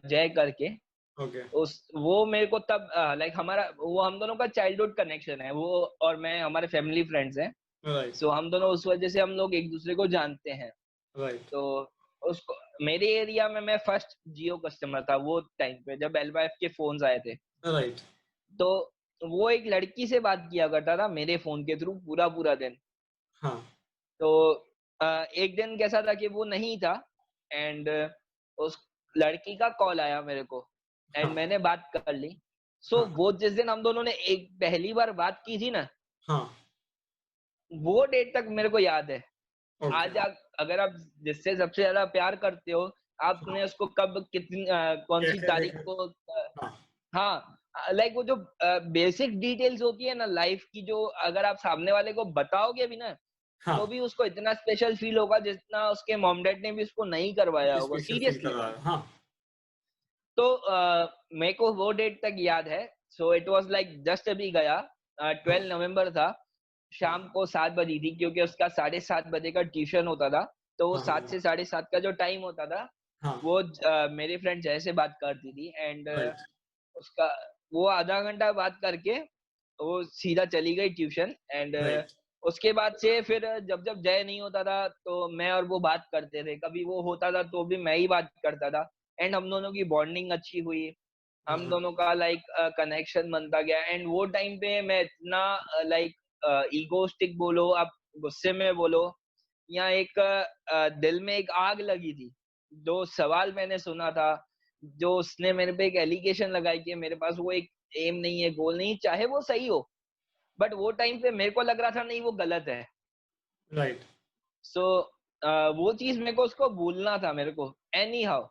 जय करके। ओके, उस वो मेरे को तब लाइक हमारा वो हम दोनों का चाइल्डहुड कनेक्शन है, वो और मैं हमारे फैमिली फ्रेंड्स हैं। राइट, सो हम दोनों उस वजह से हम लोग एक दूसरे को जानते हैं। राइट, तो उसको मेरे एरिया में मैं फर्स्ट जियो कस्टमर था वो टाइम पे, जब एल5 के फोन्स आए थे। राइट, तो वो एक लड़की से बात किया करता था मेरे फोन के थ्रू पूरा पूरा दिन। हाँ, तो एक दिन कैसा था कि वो नहीं था, एंड उस लड़की का कॉल आया मेरे को, एंड हाँ, मैंने बात कर ली। सो हाँ, वो जिस दिन हम दोनों ने एक पहली बार बात की थी ना, हाँ, वो डेट तक मेरे को याद है। ओके, आज आप अगर आप जिससे सबसे ज़्यादा प्यार करते हो, हाँ, आपने उसको कब कितनी कौन-सी कैसे तारीख देखें? को हाँ, हाँ, लाइक वो जो बेसिक डिटेल्स होती है ना लाइफ की, जो अगर आप सामने वाले को बताओगे भी ना, हाँ, तो भी उसको इतना स्पेशल फील होगा जितना उसके मॉम डैड ने भी उसको नहीं करवाया होगा, स्पेशल फील कर सीरियसली। रहा है, हाँ, तो मेरे को वो डेट तक याद है। So it was like just अभी गया, हाँ, 12 नवंबर था, हाँ, शाम को 7 बजी थी, क्योंकि उसका 7:30 बजे का ट्यूशन होता था। तो वो हाँ, 7 हाँ, से 7:30 का जो टाइम होता था, हाँ, वो मेरी फ्रेंड जय से बात करती थी, एंड राइट, उसका वो आधा घंटा बात करके वो सीधा चली गई ट्यूशन। एंड राइट, उसके बाद से फिर जब जब जय नहीं होता था, तो मैं और वो बात करते थे, कभी वो होता था तो भी मैं ही बात करता था। एंड हम दोनों की बॉन्डिंग अच्छी हुई, हाँ, हम हाँ, दोनों का लाइक कनेक्शन बनता गया। एंड वो टाइम पे मैं इतना लाइक ईगोस्टिक बोलो, आप गुस्से में बोलो, या एक दिल में एक आग लगी थी। जो सवाल मैंने सुना था, जो उसने मेरे पे एक एलिगेशन लगाई कि मेरे पास वो एक एम नहीं है, गोल नहीं, चाहे वो सही हो, बट वो टाइम पे मेरे को लग रहा था नहीं वो गलत है। राइट, सो वो चीज मेरे को उसको भूलना था मेरे को, एनी हाउ।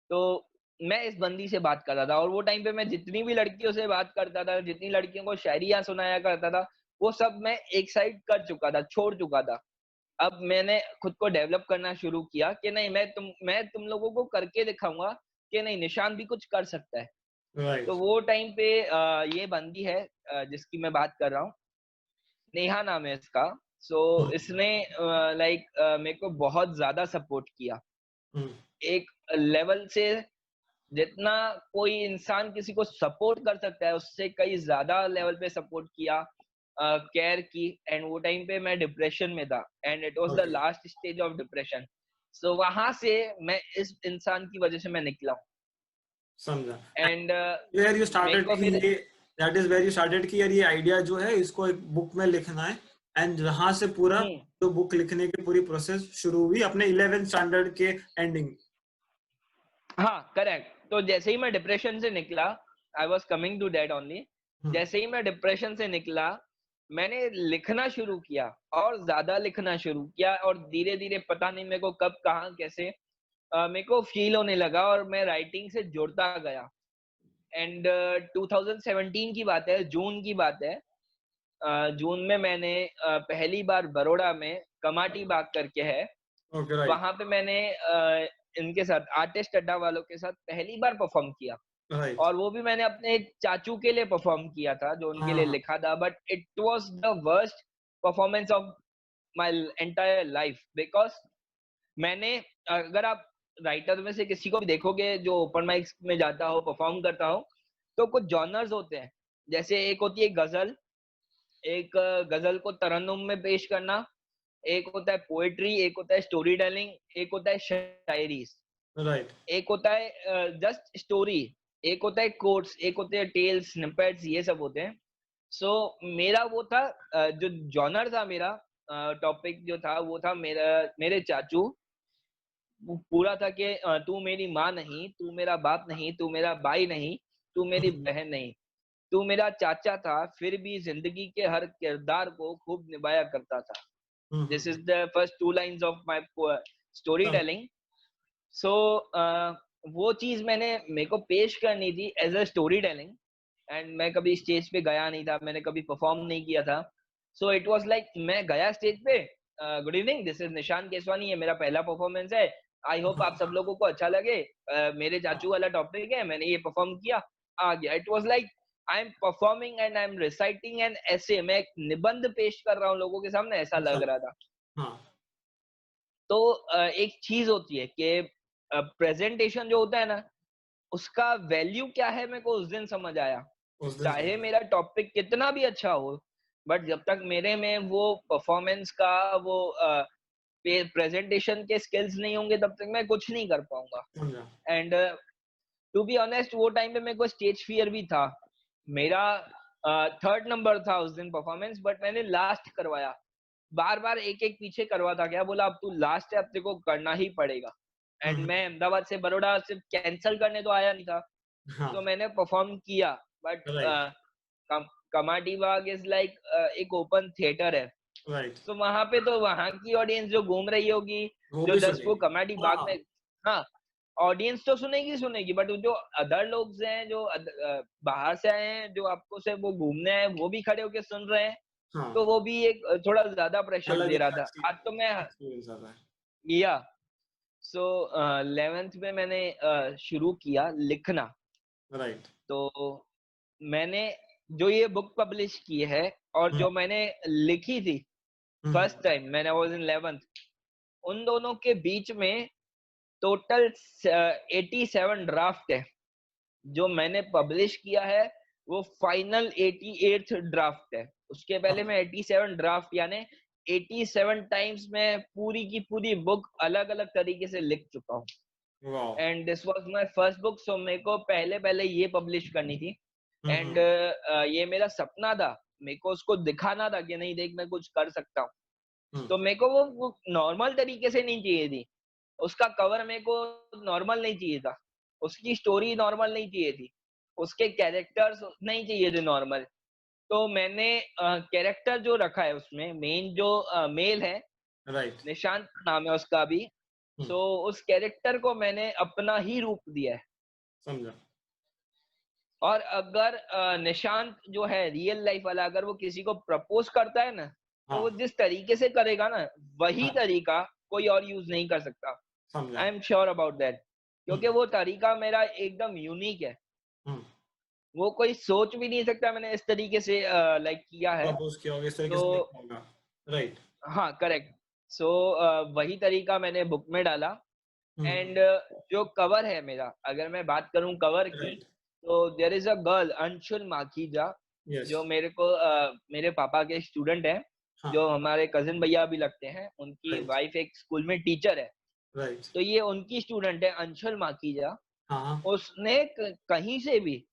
तो मैं इस बंदी से बात करता था, और वो टाइम पे मैं जितनी भी लड़कियों से बात करता था, जितनी लड़कियों को शायरियां सुनाया करता था, वो सब मैं एक साइड कर चुका था, छोड़ चुका था। अब मैंने खुद को डेवलप करना शुरू किया कि नहीं, मैं तुम लोगों को करके दिखाऊंगा कि नहीं, निशान भी कुछ कर सकता है। तो राइट, वो टाइम पे ये बंदी है जिसकी मैं बात कर रहा हूँ, नेहा नाम है इसका। सो हुँ, इसने लाइक मेरे को बहुत ज्यादा सपोर्ट किया, हुँ, एक लेवल से जितना कोई इंसान किसी को सपोर्ट कर सकता है, उससे कई ज्यादा लेवल पे सपोर्ट किया, केयर की। एंड वो टाइम पे मैं डिप्रेशन में था, and it was the okay, last stage of depression. So वहां से मैं इस इंसान की वजह से मैं निकला हूँ। समझा। एंड Where you मेरे started को कि फिर ये that is where you started कि यार ये आइडिया जो है इसको एक बुक में लिखना है, एंड जहां से पूरा जो बुक लिखने की पूरी प्रोसेस शुरू हुई अपने 11th स्टैंडर्ड के एंडिंग। हाँ करेक्ट। तो जैसे ही मैं डिप्रेशन से निकला, I was coming to that only. जैसे ही मैं डिप्रेशन से निकला, मैंने लिखना शुरू किया और ज्यादा लिखना शुरू किया, और धीरे धीरे पता नहीं मेरे को कब कहाँ कैसे मेरे को फील होने लगा और मैं राइटिंग से जुड़ता गया। एंड 2017 की बात है, जून की बात है। जून में मैंने पहली बार बड़ौदा में कमाटी बाग करके है, ओके राइट वहां पे मैंने इनके साथ आर्टिस्ट अड्डा वालों के साथ पहली बार परफॉर्म किया। राइट। और वो भी मैंने अपने चाचू के लिए परफॉर्म किया था, जो उनके हाँ लिए हाँ लिखा था, but it was the worst performance of my entire life. Because मैंने, अगर आप राइटर में से किसी को भी देखोगे जो ओपन माइक्स में जाता हो, परफॉर्म करता हो, तो कुछ जॉनर्स होते हैं। जैसे एक होती है गजल, एक गजल को तरन्नुम में पेश करना, एक होता है पोएट्री, एक होता है स्टोरी टेलिंग, एक होता है शायरी, राइट। एक होता है जस्ट स्टोरी, एक होता है कोट्स, एक होते हैं टेल्स, स्निपेट्स, ये सब होते हैं। सो मेरा वो था, जो जॉनर था मेरा, टॉपिक जो था वो था मेरा, मेरे चाचू। वो पूरा था कि तू मेरी माँ नहीं, तू मेरा बाप नहीं, तू मेरा भाई नहीं, तू मेरी बहन नहीं, तू मेरा चाचा था, फिर भी जिंदगी के हर किरदार को खूब निभाया करता था। This is the first two lines of my story telling. So वो चीज मैंने, मेरे को पेश करनी थी as a story telling, and मैं कभी स्टेज पे गया नहीं था, मैंने कभी परफॉर्म नहीं किया था। सो इट वाज लाइक मैं गया स्टेज पे, गुड इवनिंग, दिस इज निशान केसवानी, ये मेरा पहला परफॉर्मेंस है, आई होप आप सब लोगों को अच्छा लगे। मेरे चाचू वाला टॉपिक है, मैंने ये परफॉर्म किया, आ गया। It was like I am performing and I am reciting an essay, मैं एक निबंध पेश कर रहा हूँ लोगों के सामने, ऐसा लग रहा था। हाँ तो एक चीज होती है कि प्रेजेंटेशन जो होता है ना, उसका वैल्यू क्या है मेरे को उस दिन समझ आया। उस दिन चाहे समझ मेरा टॉपिक कितना भी अच्छा हो, बट जब तक मेरे में वो परफॉर्मेंस का वो प्रेजेंटेशन के स्किल्स नहीं होंगे, तब तक मैं कुछ नहीं कर पाऊंगा। समझा। एंड टू बी ऑनेस्ट, वो टाइम पे मेरे को स्टेज फियर भी था। मेरा थर्ड नंबर था उस दिन परफॉर्मेंस, बट मैंने लास्ट करवाया। बार बार एक एक पीछे करवाता गया, बोला अब तू लास्ट है, अब तेरे को करना ही पड़ेगा। एंड मैं अहमदाबाद से बड़ौदा सिर्फ कैंसिल करने तो आया नहीं था, हाँ तो मैंने परफॉर्म किया। But right Kamati Bagh is like एक ओपन थिएटर है। राइट। तो वहां पे तो वहां की ऑडियंस जो घूम रही होगी, वो जो भी जस्ट वो सुनेगी। कमाटी बाग हाँ में, हाँ, ऑडियंस तो सुनेगी सुनेगी, बट जो अदर लोग हैं, जो बाहर से आए हैं, जो आपको से वो घूमने आए, वो भी खड़े होके सुन रहे हैं। हाँ। तो वो भी एक थोड़ा ज्यादा प्रेशर अलग दे रहा एक था। आज तो मैं एक्सपीरियंस आता है। किया। सो 11th में मैंने शुरू किया लिखना। राइट। तो मैंने जो ये बुक पब्लिश की है और हम्म जो मैंने लिखी थी फर्स्ट हम्म टाइम, मैंने वाज इन 11th, उन दोनों के बीच में टोटल 87 ड्राफ्ट है। जो मैंने पब्लिश किया है वो फाइनल 88th ड्राफ्ट है। उसके पहले मैं 87 ड्राफ्ट, यानी 87 टाइम्स मैं पूरी की पूरी बुक अलग अलग तरीके से लिख चुका हूँ। Wow. And this was my first book, so मेरे को पहले पहले ये पब्लिश करनी थी। एंड हम्म ये मेरा सपना था, मेरे को उसको दिखाना था कि नहीं देख मैं कुछ कर सकता हूँ। हम्म तो मेरे को वो नॉर्मल तरीके से नहीं चाहिए थी, उसका कवर मेरे को नॉर्मल नहीं चाहिए था, उसकी स्टोरी नॉर्मल नहीं चाहिए थी, उसके कैरेक्टर्स नहीं चाहिए थे नॉर्मल। तो मैंने कैरेक्टर जो रखा है उसमें, मेन जो मेल है, राइट। निशांत नाम है उसका भी। सो उस कैरेक्टर को मैंने अपना ही रूप दिया है। समझा। और अगर निशांत जो है रियल लाइफ वाला, अगर वो किसी को प्रपोज करता है ना, तो वो हाँ जिस तरीके से करेगा ना, वही हाँ तरीका कोई और यूज नहीं कर सकता। समझा। I am sure about that, क्योंकि हम्म वो तरीका मेरा एकदम यूनिक है। हम्म वो कोई सोच भी नहीं सकता मैंने इस तरीके से लाइक किया है। प्रपोज किया होगा इस तरीके तो से लिखा होगा। राइट। हाँ करेक्ट। सो वही तरीका मैंने बुक में डाला। हम्म एंड जो कवर है मेरा, अगर मैं बात करूं कवर की, राइट। तो there is a girl Anshul Makhija, yes. जो मेरे को मेरे पापा के स्टूडेंट है, हाँ जो हमारे कजिन भैया भी लगते हैं, उनकी राइट वाइफ एक स्कूल में टीचर है। राइट। तो ये उनकी स्टूडेंट है अंशुल माखीजा। हाँ हाँ उसने कहीं से भी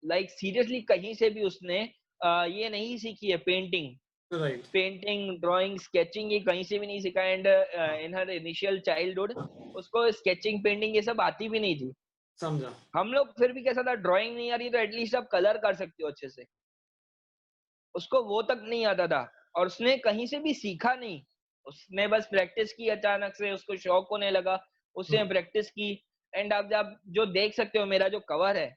लाइक सीरियसली कहीं से भी उसने ये नहीं सीखी है painting, right. Painting, drawing, sketching, ये कहीं से भी नहीं सीखा। And in her initial childhood उसको स्केचिंग, पेंटिंग ये सब आती भी नहीं थी। समझा। हम लोग फिर भी कैसा था, ड्राइंग नहीं आ रही तो एटलीस्ट आप कलर कर सकते हो अच्छे से, उसको वो तक नहीं आता था। और उसने कहीं से भी सीखा नहीं, उसने बस प्रैक्टिस की, अचानक से उसको शौक होने लगा, उसने प्रैक्टिस की। एंड आप जो देख सकते हो मेरा जो कवर है,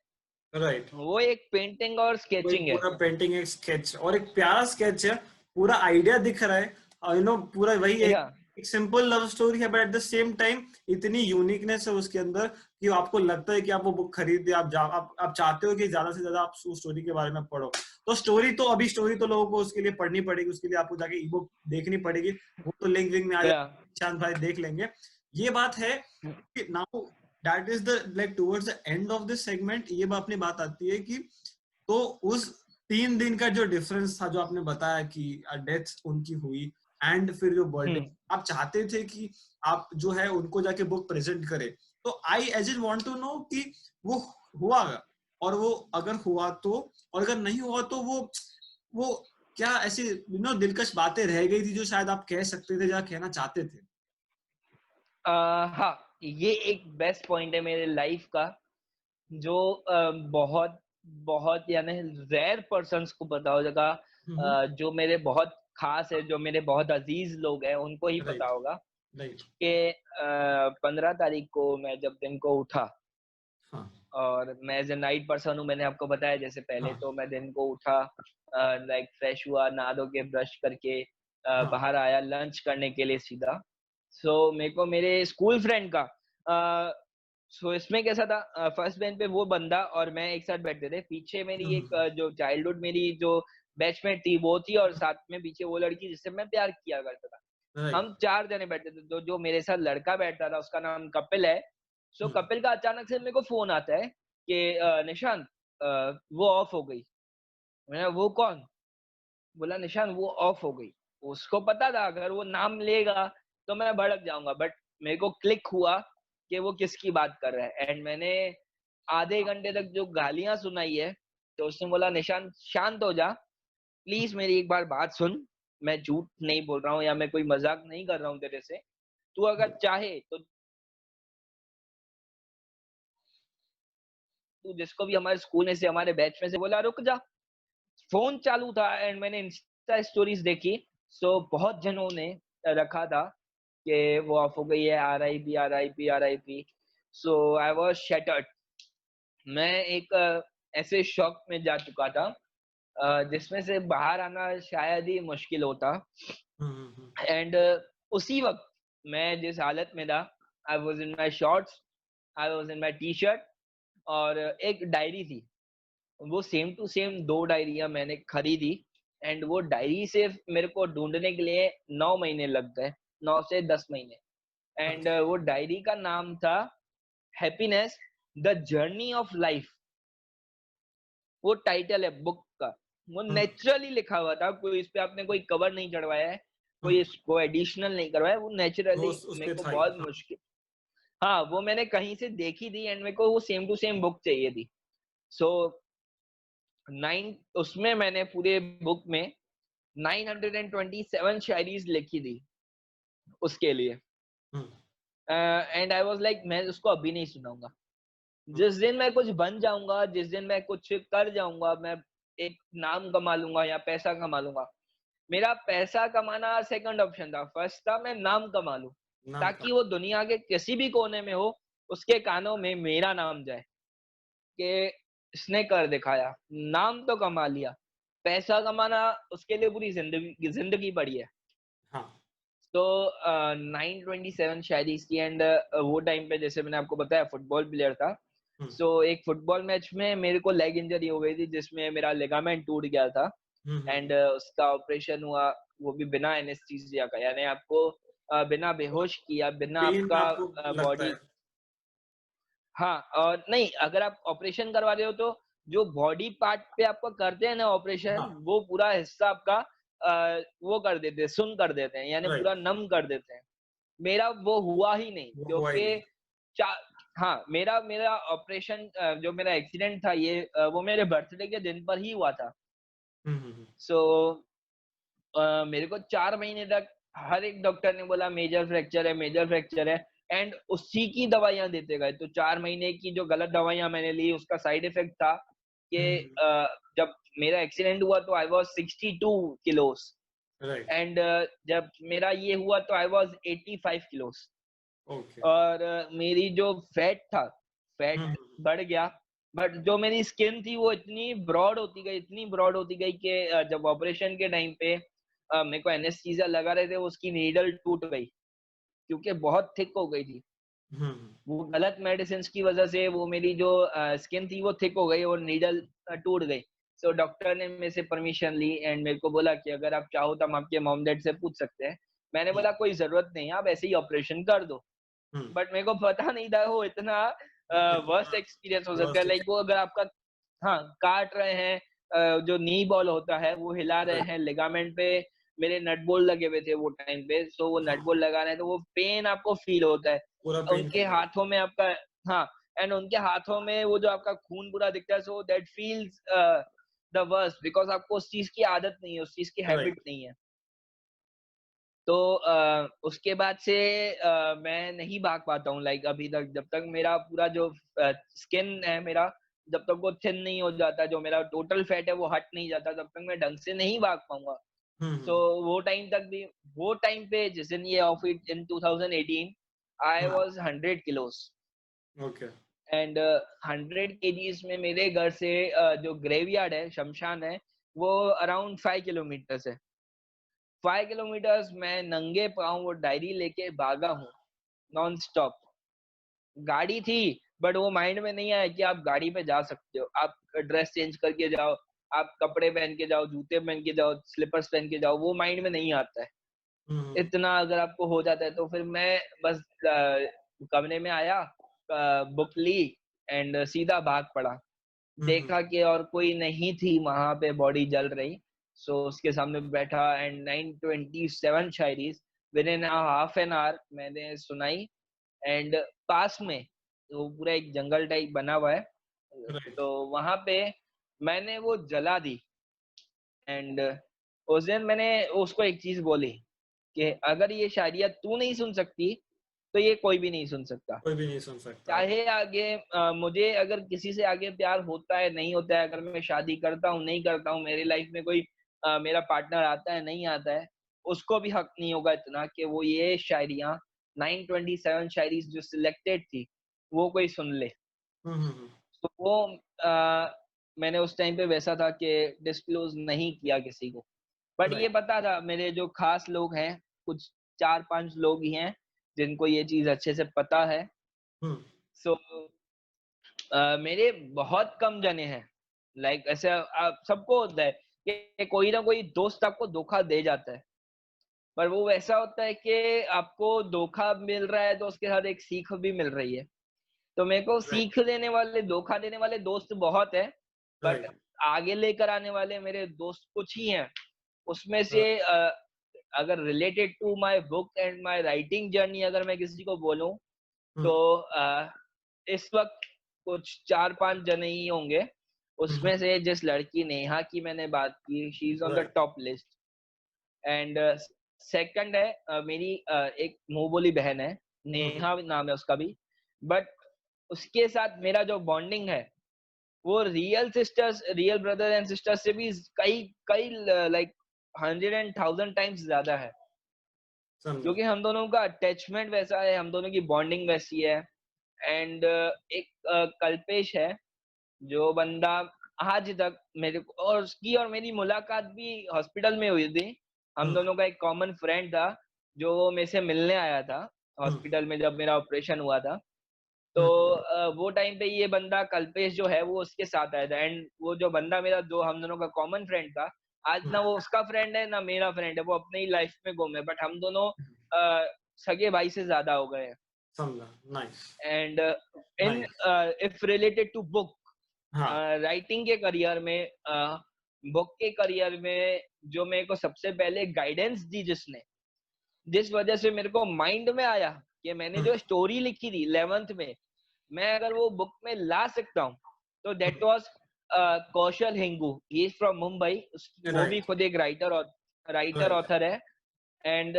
राइट। वो एक पेंटिंग और वो एक स्केचिंग है। पूरा पेंटिंग, एक स्केच, और एक प्यारा स्केच है, पूरा आइडिया दिख रहा है, और पूरा वही या एक सिंपल लव स्टोरी है, but at the same time इतनी यूनिकनेस है उसके अंदर कि आपको लगता है कि आप वो बुक खरीदे, आप चाहते हो कि ज्यादा से ज्यादा आप उस स्टोरी के बारे में पढ़ो। तो स्टोरी तो लोगों को उसके लिए पढ़नी पड़ेगी, उसके लिए आपको जाके ई बुक देखनी पड़ेगी, वो तो लिंक विंक में आ या जाए, शांत भाई देख लेंगे। ये बात है कि now that is the like towards the end of this segment, ये अपनी बात आती है कि तो उस 3 दिन का जो डिफरेंस था, जो आपने बताया कि डेथ उनकी हुई, एंड फिर जो बर्थडे, आप चाहते थे कि आप जो है उनको जाके बुक प्रेजेंट करें, तो I as it want to know कि वो हुआ, और वो अगर हुआ तो, और अगर नहीं हुआ तो वो क्या ऐसी दिलकश बातें रह गई थी जो शायद आप कह सकते थे या कहना चाहते थे? हाँ, ये एक बेस्ट पॉइंट है मेरे लाइफ का, जो बहुत बहुत यानी रेयर पर्सन्स को पता हो जाएगा। जो मेरे बहुत खास है, जो मेरे बहुत अजीज लोग हैं, उनको ही पता राइट। होगा राइट। कि 15 तारीख को मैं जब दिन को उठा, हाँ। और मैं एज ए नाइट पर्सन हूँ, मैंने आपको बताया जैसे पहले, हाँ। तो मैं दिन को उठा, लाइक फ्रेश हुआ, नहा धो के, ब्रश करके हाँ। बाहर आया लंच करने के लिए सीधा। सो मेरे को मेरे स्कूल फ्रेंड का, सो इसमें कैसा था, फर्स्ट बेंच पे वो बंदा और मैं एक साथ बैठते थे, पीछे मेरी एक जो चाइल्डहुड मेरी जो बैचमेट थी वो थी, और साथ में पीछे वो लड़की जिससे मैं प्यार किया करता था। राइट। हम 4 जने बैठते थे, तो जो मेरे साथ लड़का बैठता था उसका नाम कपिल है। सो कपिल का अचानक से मेरे को फोन आता है कि निशांत, वो ऑफ हो गई। मैंने वो कौन? बोला निशांत वो ऑफ हो गई। उसको पता था अगर वो नाम लेगा तो मैं भड़क जाऊंगा, बट मेरे को क्लिक हुआ कि वो किसकी बात कर रहा है। एंड मैंने आधे घंटे तक जो गालियां सुनाई है, तो उसने बोला निशांत शांत हो जा, प्लीज मेरी एक बार बात सुन, मैं झूठ नहीं बोल रहा हूँ या मैं कोई मजाक नहीं कर रहा हूँ तेरे से, तू अगर चाहे तो तू जिसको भी हमारे स्कूल में से, हमारे बैच में से, बोला रुक जा। फोन चालू था एंड मैंने इंस्टा स्टोरीज देखी, सो बहुत जनों ने रखा था कि वो ऑफ हो गई है, RIP RIP RIP. So I was shattered. मैं एक ऐसे शॉक में जा चुका था, जिसमें से बाहर आना शायद ही मुश्किल होता। एंड उसी वक्त मैं जिस हालत में था, I was in my shorts, I was in my T shirt, और एक डायरी थी, वो सेम टू सेम 2 डायरियां मैंने खरीदी। एंड वो डायरी सिर्फ मेरे को ढूंढने के लिए 9 महीने लग गए, 9 से 10 महीने। एंड वो डायरी का नाम था happiness, the journey of life. वो टाइटल है बुक का। वो नेचुरली लिखा हुआ था, कोई इस पे आपने कोई कवर नहीं चढ़वाया है, कोई इसको एडिशनल नहीं करवाया, वो नेचुरली उस मेरे पे को था ही। बहुत मुश्किल। हाँ, वो मैंने कहीं से देखी थी एंड मेरे को वो सेम टू सेम बुक चाहिए थी। सो 9 उसमें मैंने पूरे बुक में 927 शायरीज लिखी थी उसके लिए। एंड आई वाज लाइक मैं उसको अभी नहीं सुनाऊंगा, जिस दिन मैं कुछ बन जाऊंगा, जिस दिन मैं कुछ कर जाऊंगा, मैं एक नाम कमा लूंगा या पैसा कमा लूंगा। मेरा पैसा कमाना सेकंड ऑप्शन था, फर्स्ट था मैं नाम कमा लूं, नाम का। ताकि वो दुनिया के किसी भी कोने में हो, उसके कानों में मेरा नाम जाए कि इसने कर दिखाया, नाम तो कमा लिया। पैसा कमाना उसके लिए पूरी जिंदगी जिंदगी पड़ी है। हाँ। तो 927 शायरी इसकी। एंड वो टाइम पे जैसे मैंने आपको बताया फुटबॉल प्लेयर था। सो एक फुटबॉल मैच में मेरे को लेग इंजरी हो गई थी, जिसमें मेरा लिगामेंट टूट गया था। एंड उसका ऑपरेशन हुआ, वो भी बिना एनेस्थीसिया का, यानी आपको बिना बेहोश किया, बिना पेन आपको आपका लगता बॉडी। है? हाँ, और नहीं, अगर आप ऑपरेशन करवा रहे हो तो जो बॉडी पार्ट पे आपको करते हैं ना ऑपरेशन, हाँ। वो पूरा हिस्सा आपका वो कर देते हैं, सुन्न कर देते हैं, यानी राइट। पूरा नम कर देते हैं। मेरा वो हुआ ही नहीं, वो हुआ ही क्योंकि नहीं। हाँ, मेरा मेरा ऑपरेशन जो मेरा एक्सीडेंट था ये वो मेरे बर्थडे के दिन पर ही हुआ था। हुँ। सो मेरे को 4 महीने तक हर एक डॉक्टर ने बोला मेजर फ्रैक्चर है एंड उसी की दवाइयाँ देते गए। तो 4 महीने की जो गलत दवाइयाँ मैंने ली उसका साइड इफ़ेक्ट था कि हुँ, जब मेरा एक्सीडेंट हुआ तो I was 62 kilos right, and जब मेरा ये हुआ तो आई वाज़ 85 किलोज़ ओके। और मेरी जो फैट हुँ, बढ़ गया बट जो मेरी स्किन थी वो इतनी ब्रॉड होती गई कि जब ऑपरेशन के टाइम पे मेरे को एनेस्थीसिया लगा रहे थे उसकी नीडल टूट गई क्योंकि बहुत थिक हो गई थी। हुँ, वो गलत मेडिसिन्स की वजह से वो मेरी जो स्किन थी वो थिक हो गई और नीडल टूट गई। सो डॉक्टर ने मेरे से परमिशन ली एंड मेरे को बोला कि अगर आप चाहो तो हम आपके मॉम डैड से पूछ सकते हैं। मैंने हुँ, बोला कोई ज़रूरत नहीं है, आप ऐसे ही ऑपरेशन कर दो। हुँ। बट मेरे को पता नहीं था वो इतना वर्स्ट इतना एक्सपीरियंस हो सकता है वर्स्ट लाइक वो अगर आपका हाँ, काट रहे हैं जो नी बॉल होता है वो हिला रहे राइट, हैं लिगामेंट पे मेरे नट बोल्ट लगे हुए थे वो टाइम पे सो वो नट हाँ, बोल्ट लगा रहे हैं तो वो पेन आपको फील होता है पूरा पेन उनके फील होगा। हाथों में आपका हाँ एंड उनके हाथों में वो जो आपका खून पूरा दिखता है so that feels the worst because आपको उस चीज की आदत नहीं है उस चीज की हैबिट राइट, नहीं है तो उसके बाद से मैं नहीं भाग पाता हूँ लाइक अभी तक जब तक मेरा पूरा जो स्किन है मेरा जब तक वो थिन नहीं हो जाता जो मेरा टोटल फैट है वो हट नहीं जाता तब तक मैं ढंग से नहीं भाग पाऊंगा सो हुँ, वो टाइम तक भी वो टाइम पे जिस दिन ये ऑफ इट इन 2018 आई हाँ, वाज 100 किलोस ओके, एंड 100 केजीज में मेरे घर से जो ग्रेवयार्ड है शमशान है वो अराउंड 5 किलोमीटर है 5 किलोमीटर्स मैं नंगे पाँव वो डायरी लेके भागा हूँ नॉन स्टॉप गाड़ी थी बट वो माइंड में नहीं आया कि आप गाड़ी पे जा सकते हो आप ड्रेस चेंज करके जाओ आप कपड़े पहन के जाओ जूते पहन के जाओ स्लीपर्स पहन के जाओ वो माइंड में नहीं आता है हुँ, इतना अगर आपको हो जाता है तो फिर मैं बस कमरे में आया बुक ली एंड सीधा भाग पड़ा हुँ, देखा कि और कोई नहीं थी वहां पे बॉडी जल रही सो उसके सामने बैठा and 927 shayaris with in half an hour मैंने सुनाई एंड पास में वो पूरा एक जंगल टाइप बना हुआ है राइट, तो वहां पे मैंने वो जला दी एंड उस दिन मैंने उसको एक चीज बोली कि अगर ये शायरिया तू नहीं सुन सकती तो ये कोई भी नहीं सुन सकता कोई भी नहीं सुन सकता। चाहे आगे मुझे अगर किसी से आगे प्यार होता है नहीं होता है अगर मैं शादी करता हूँ नहीं करता हूँ मेरी लाइफ में कोई मेरा पार्टनर आता है नहीं आता है उसको भी हक नहीं होगा इतना कि वो ये शायरियाँ 927 शायरी जो सिलेक्टेड थी वो कोई सुन ले हुँ, तो वो मैंने उस टाइम पे वैसा था कि डिस्क्लोज नहीं किया किसी को बट ये राइट, पता था मेरे जो खास लोग हैं कुछ 4-5 लोग ही हैं जिनको ये चीज अच्छे से पता है हुँ, सो मेरे बहुत कम जने हैं लाइक ऐसे आप सबको होता है कि कोई ना कोई दोस्त आपको धोखा दे जाता है पर वो वैसा होता है कि आपको धोखा मिल रहा है तो उसके साथ एक सीख भी मिल रही है तो मेरे को राइट, सीख देने वाले धोखा देने वाले दोस्त बहुत है बट राइट, आगे लेकर आने वाले मेरे दोस्त कुछ ही हैं उसमें अ, से अगर related to my book and my writing journey अगर मैं किसी को बोलूं हुँ, तो इस वक्त कुछ 4-5 जने ही होंगे हुँ, उसमें से जिस लड़की नेहा की मैंने बात की she is on the right, top list and second है मेरी एक मुंह बोली बहन है हुँ, नेहा नाम है उसका भी बट उसके साथ मेरा जो बॉन्डिंग है वो रियल ब्रदर एंड सिस्टर्स से भी कई कई लाइक 100 and 1000 टाइम्स ज्यादा है समझा, क्योंकि हम दोनों का अटैचमेंट वैसा है हम दोनों की बॉन्डिंग वैसी है एंड एक कल्पेश है जो बंदा आज तक मेरे को और उसकी और मेरी मुलाकात भी हॉस्पिटल में हुई थी हम हुँ, दोनों का एक कॉमन फ्रेंड था जो मेरे से मिलने आया था हुँ, हॉस्पिटल में जब मेरा ऑपरेशन हुआ था तो हुँ, वो टाइम पे ये बंदा कल्पेश जो है वो उसके साथ आया था एंड वो जो बंदा मेरा जो हम दोनों का कॉमन फ्रेंड था आज हुँ, ना वो उसका फ्रेंड है ना मेरा फ्रेंड है वो अपने ही लाइफ में गुम है बट हम दोनों अ, सगे भाई से ज्यादा हो गए हैं समझा, nice, and in nice, if related to book हाँ, राइटिंग के करियर में बुक के करियर में जो मेरे को सबसे पहले गाइडेंस दी जिसने जिस वजह से मेरे को माइंड में आया कि मैंने हुँ, जो स्टोरी लिखी थी 11th में मैं अगर वो बुक में ला सकता हूँ, तो that was Kaushal Hingoo, he is from Mumbai, वो भी राइट, खुद एक राइटर राइट, ऑथर है। एंड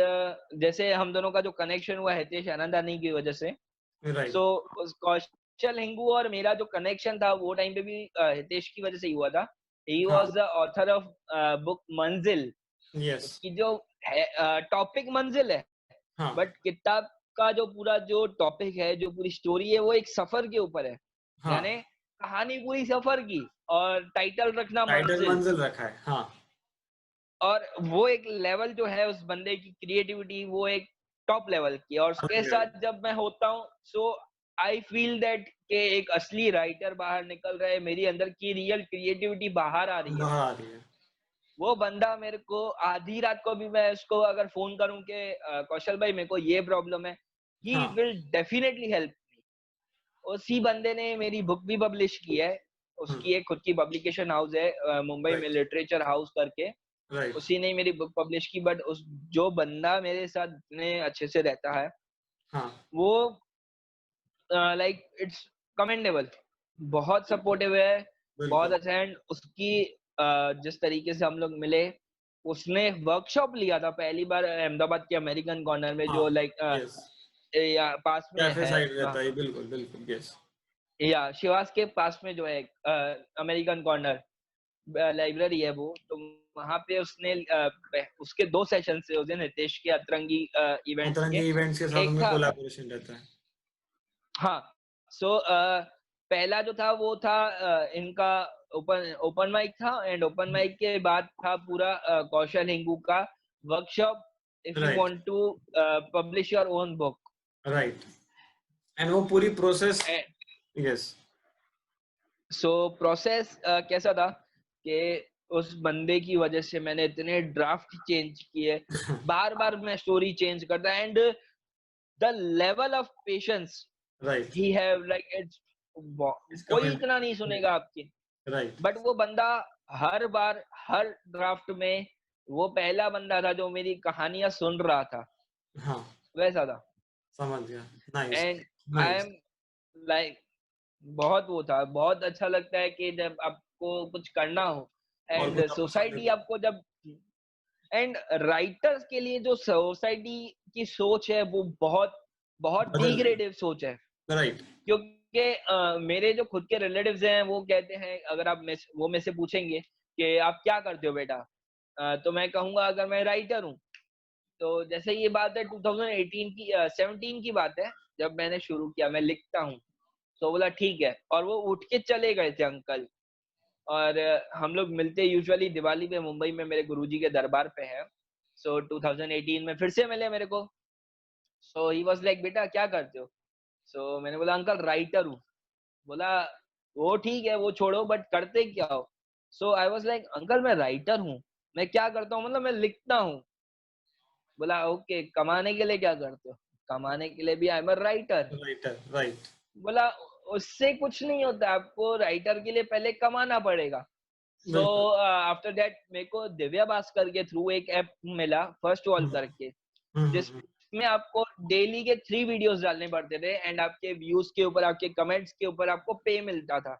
जैसे हम दोनों का जो कनेक्शन हुआ हितेश आनंदानी की वजह से, राइट, सो उस कौशल हिंगू और मेरा जो कनेक्शन था वो टाइम पे भी हितेश की वजह से ही हुआ था। ही हाँ, was the author of book मंजिल। यस, उसकी जो टॉपिक मंजिल है, हाँ, बट किताब का जो पूरा जो टॉपिक है, जो पूरी स्टोरी है, वो एक सफर के ऊपर है। हाँ, यानी कहानी पूरी सफर की, और टाइटल रखना टाइटल मंजिल। मंजिल रखा है, हाँ, और वो एक लेवल जो है उस बंदे की क्रिएटिविटी, वो एक टॉप लेवल की है। और उसके अलग है, साथ जब मैं होता हूँ, सो आई फील दैट के एक असली राइटर बाहर निकल रहा है, मेरी अंदर की रियल क्रिएटिविटी बाहर आ रही है। बाहर आ रही है, वो बंदा मेरे को आधी रात को भी मैं उसको अगर फोन करूं कि कौशल भाई मेरे को ये प्रॉब्लम है, ही हाँ, विल डेफिनेटली हेल्प मी। उसी बंदे ने मेरी बुक भी पब्लिश की है। हम्म, उसकी एक खुद की पब्लिकेशन हाउस है, मुंबई में राइट, लिटरेचर हाउस करके। राइट, उसी ने मेरी बुक पब्लिश की। बट उस जो बंदा मेरे साथ इतने अच्छे से रहता है, हाँ, वो लाइक इट्स कमेंडेबल। बहुत सपोर्टिव है, बहुत बिल्कुल, अच्छा है। एंड उसकी जिस तरीके से हम लोग मिले, उसने वर्कशॉप लिया था पहली बार अहमदाबाद के अमेरिकन कॉर्नर में, हाँ, जो लाइक यस, या पास में कैफे है, साइड रहता है, बिल्कुल, बिल्कुल, यस, या शिवास के पास में जो है अमेरिकन कॉर्नर लाइब्रेरी है वो। तो वहां पे उसने उसके 2 सेशन से उस दिन हितेश के अतरंगी इवेंट्स के अतरंगी इवेंट्स के साथ एक उनमें था। कोलैबोरेशन रहता है, हाँ, सो पहला जो था वो था इनका ओपन ओपन माइक था। एंड ओपन माइक के बाद था पूरा कौशल हिंगू का workshop, if you right, want to publish your own book. Right, and वो पूरी प्रोसेस, यस, सो प्रोसेस कैसा था कि उस बंदे की वजह से मैंने इतने ड्राफ्ट चेंज किए, बार बार मैं स्टोरी चेंज करता। And the level of patience right, he have, like it's, it's कोई कमेंट, इतना नहीं सुनेगा आपकी। राइट, बट वो बंदा हर बार हर ड्राफ्ट में, वो पहला बंदा था जो मेरी कहानियां सुन रहा था, हाँ, वैसा था। समझ गया, nice, and I nice, am like, बहुत वो था, बहुत अच्छा लगता है कि जब आपको कुछ करना हो, और एंड कुछ आपको सामने सोसाइटी आपको जब, एंड राइटर्स के लिए जो सोसाइटी की सोच है वो बहुत बहुत बदल रही डिग्रेडिव सोच है। है, राइट, क्योंकि मेरे जो खुद के रिलेटिव्स हैं वो कहते हैं, अगर आप वो मेरे से पूछेंगे कि आप क्या करते हो बेटा, तो मैं कहूंगा अगर मैं राइटर हूँ। तो जैसे ये बात है 2018 की 17 की बात है, जब मैंने शुरू किया मैं लिखता हूँ, तो बोला ठीक है। और वो उठ के चले गए थे अंकल। और हम लोग मिलते यूजुअली दिवाली पे मुंबई में मेरे गुरुजी के दरबार पे है। सो 2018 में फिर से मिले मेरे को। सो ही वाज लाइक बेटा क्या करते हो। सो मैंने बोला अंकल राइटर हूँ। बोला वो ठीक है, वो छोड़ो, बट करते क्या हो। सो आई वाज लाइक अंकल मैं राइटर हूँ। मैं क्या करता हूँ, मतलब मैं लिखता हूँ। बोला ओके, कमाने के लिए क्या करते हो। कमाने के लिए भी I am a writer. Writer, right, बोला उससे कुछ नहीं होता, आपको राइटर के लिए पहले कमाना पड़ेगा। सो बिल्कुल, आफ्टर दैट मेरे को दिव्या भास्कर के थ्रू एक ऐप मिला, फर्स्ट वॉल हम्म, करके, हम्म, जिसमें आपको डेली के 3 वीडियोस डालने पड़ते थे। एंड आपके व्यूज के ऊपर, आपके कमेंट्स के ऊपर आपको पे मिलता था।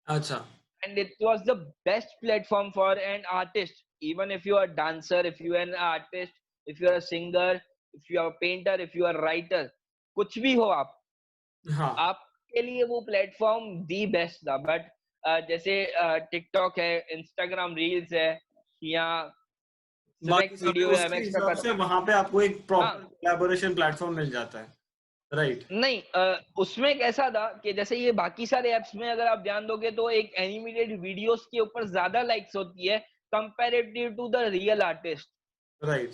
अच्छा, and it was the best platform for an artist, even if you are dancer, if you are an artist, if you are a singer, if you are painter, if you are writer, कुछ भी हो आप, हाँ, आपके लिए वो प्लेटफॉर्म दी बेस्ट था। बट जैसे टिकटॉक है, इंस्टाग्राम रील्स है, या बाकी सिलेक्ट सब वीडियो उसके एमएक्स का हिसाब कर, से वहां पे आपको एक हाँ, प्रॉपर कोलैबोरेशन प्लेटफॉर्म मिल जाता है, राइट, नहीं उसमें एक ऐसा था कि जैसे ये बाकी सारे ऐप्स में अगर आप ध्यान दोगे तो एक एनिमेटेड वीडियोस के ऊपर ज्यादा लाइक्स होती है comparative to the real artist. Right,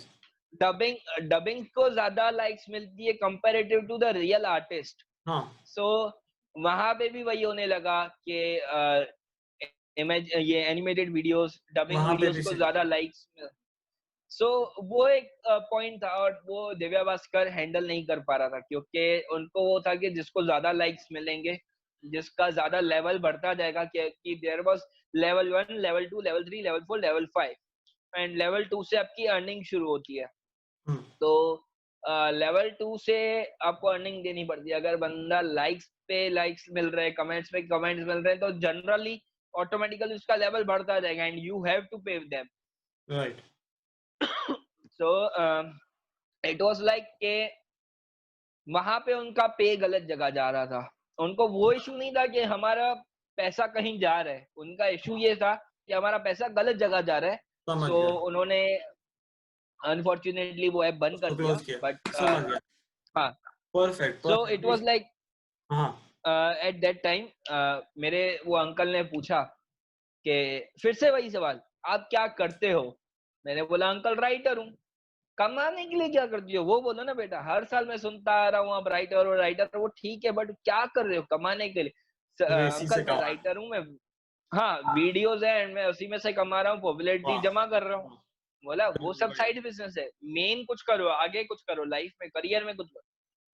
dubbing को ज्यादा लाइक्स मिलती है comparative to the real artist. हाँ, सो वहां पे भी वही होने लगा कि इमेज, ये एनिमेटेड वीडियोस, डबिंग वहां पे वीडियोस भी को सेम, ज्यादा लाइक्स। सो वो एक पॉइंट था, और वो दिव्या भास्कर हैंडल नहीं कर पा रहा था, क्योंकि उनको वो था कि जिसको ज्यादा लाइक्स मिलेंगे, जिसका ज्यादा लेवल बढ़ता जाएगा, कि there was level 1, level 2, level 3, level 4, level 5, and level 2 से आपकी अर्निंग शुरू होती है। हम्म, तो लेवल 2 से आपको अर्निंग देनी पड़ती है। अगर बंदा लाइक्स पे लाइक्स मिल रहे हैं, कमेंट्स पे कमेंट्स मिल रहे हैं, तो जनरली ऑटोमेटिकली उसका लेवल बढ़ता जाएगा and you have to pay them. Right. So it was like के वहां पे उनका पे गलत जगह जा रहा था। उनको वो इशू नहीं था कि हमारा पैसा कहीं जा रहा है, उनका इशू ये था कि हमारा पैसा गलत जगह जा रहा है। समझ सो गया। उन्होंने अनफॉर्चुनेटली वो ऐप बंद कर उसको दिया। क्लोज किया। बट समझ गया। हाँ, perfect. So it was like हाँ। एट दैट टाइम मेरे वो अंकल ने पूछा कि फिर से वही सवाल, आप क्या करते हो? मैंने बोला अंकल राइटर हूँ। कमाने के लिए क्या करती हो? वो बोलो ना बेटा, हर साल मैं सुनता आ रहा हूँ आप राइटर हो राइटर हो। वो ठीक है, बट क्या कर रहे हो कमाने के लिए? इसी से अंकल मैं कमा। राइटर हूँ, मैं हाँ वीडियोस है एंड मैं उसी में से कमा रहा हूँ, पॉपुलैरिटी वाह। जमा कर रहा हूँ। बोला वो बिल्कुल सब बढ़िया। साइड बिजनेस है, मेन कुछ करो, आगे कुछ करो लाइफ में, करियर में कुछ करो।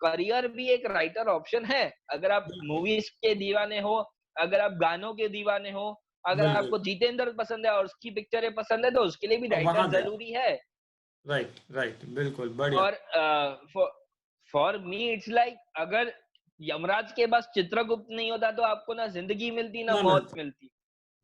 करियर भी एक राइटर ऑप्शन है। अगर आप बिल्कुल मूवीज के दीवाने हो, अगर आप गानों के दीवाने हो, अगर बिल्कुल। आपको जितेंद्र पसंद है और उसकी पिक्चरें पसंद है, तो उसके लिए भी तो राइटर वहां गया। जरूरी है। राइट राइट, बिल्कुल बढ़िया। और फॉर मी इट्स लाइक, अगर यमराज के पास चित्रगुप्त नहीं होता तो आपको ना जिंदगी मिलती ना ना मौत मिलता। मिलती।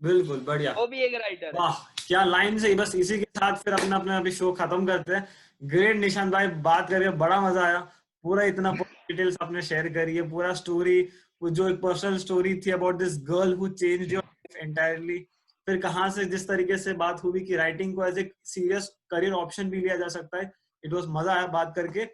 बिल्कुल बढ़िया। वो भी एक राइटर है। वाह क्या लाइन से। बस इसी के साथ फिर अपना अपना अभी शो खत्म करते हैं। ग्रेट निशांत भाई, बात करके बड़ा मजा आया। पूरा इतना डिटेल्स आपने शेयर करी है, पूरा स्टोरी, जो एक पर्सनल स्टोरी थी about this girl who changed your life entirely. फिर कहाँ से जिस तरीके से बात हुई कि राइटिंग को as a serious career option भी लिया जा सकता है। इट वाज मजा आया बात करके।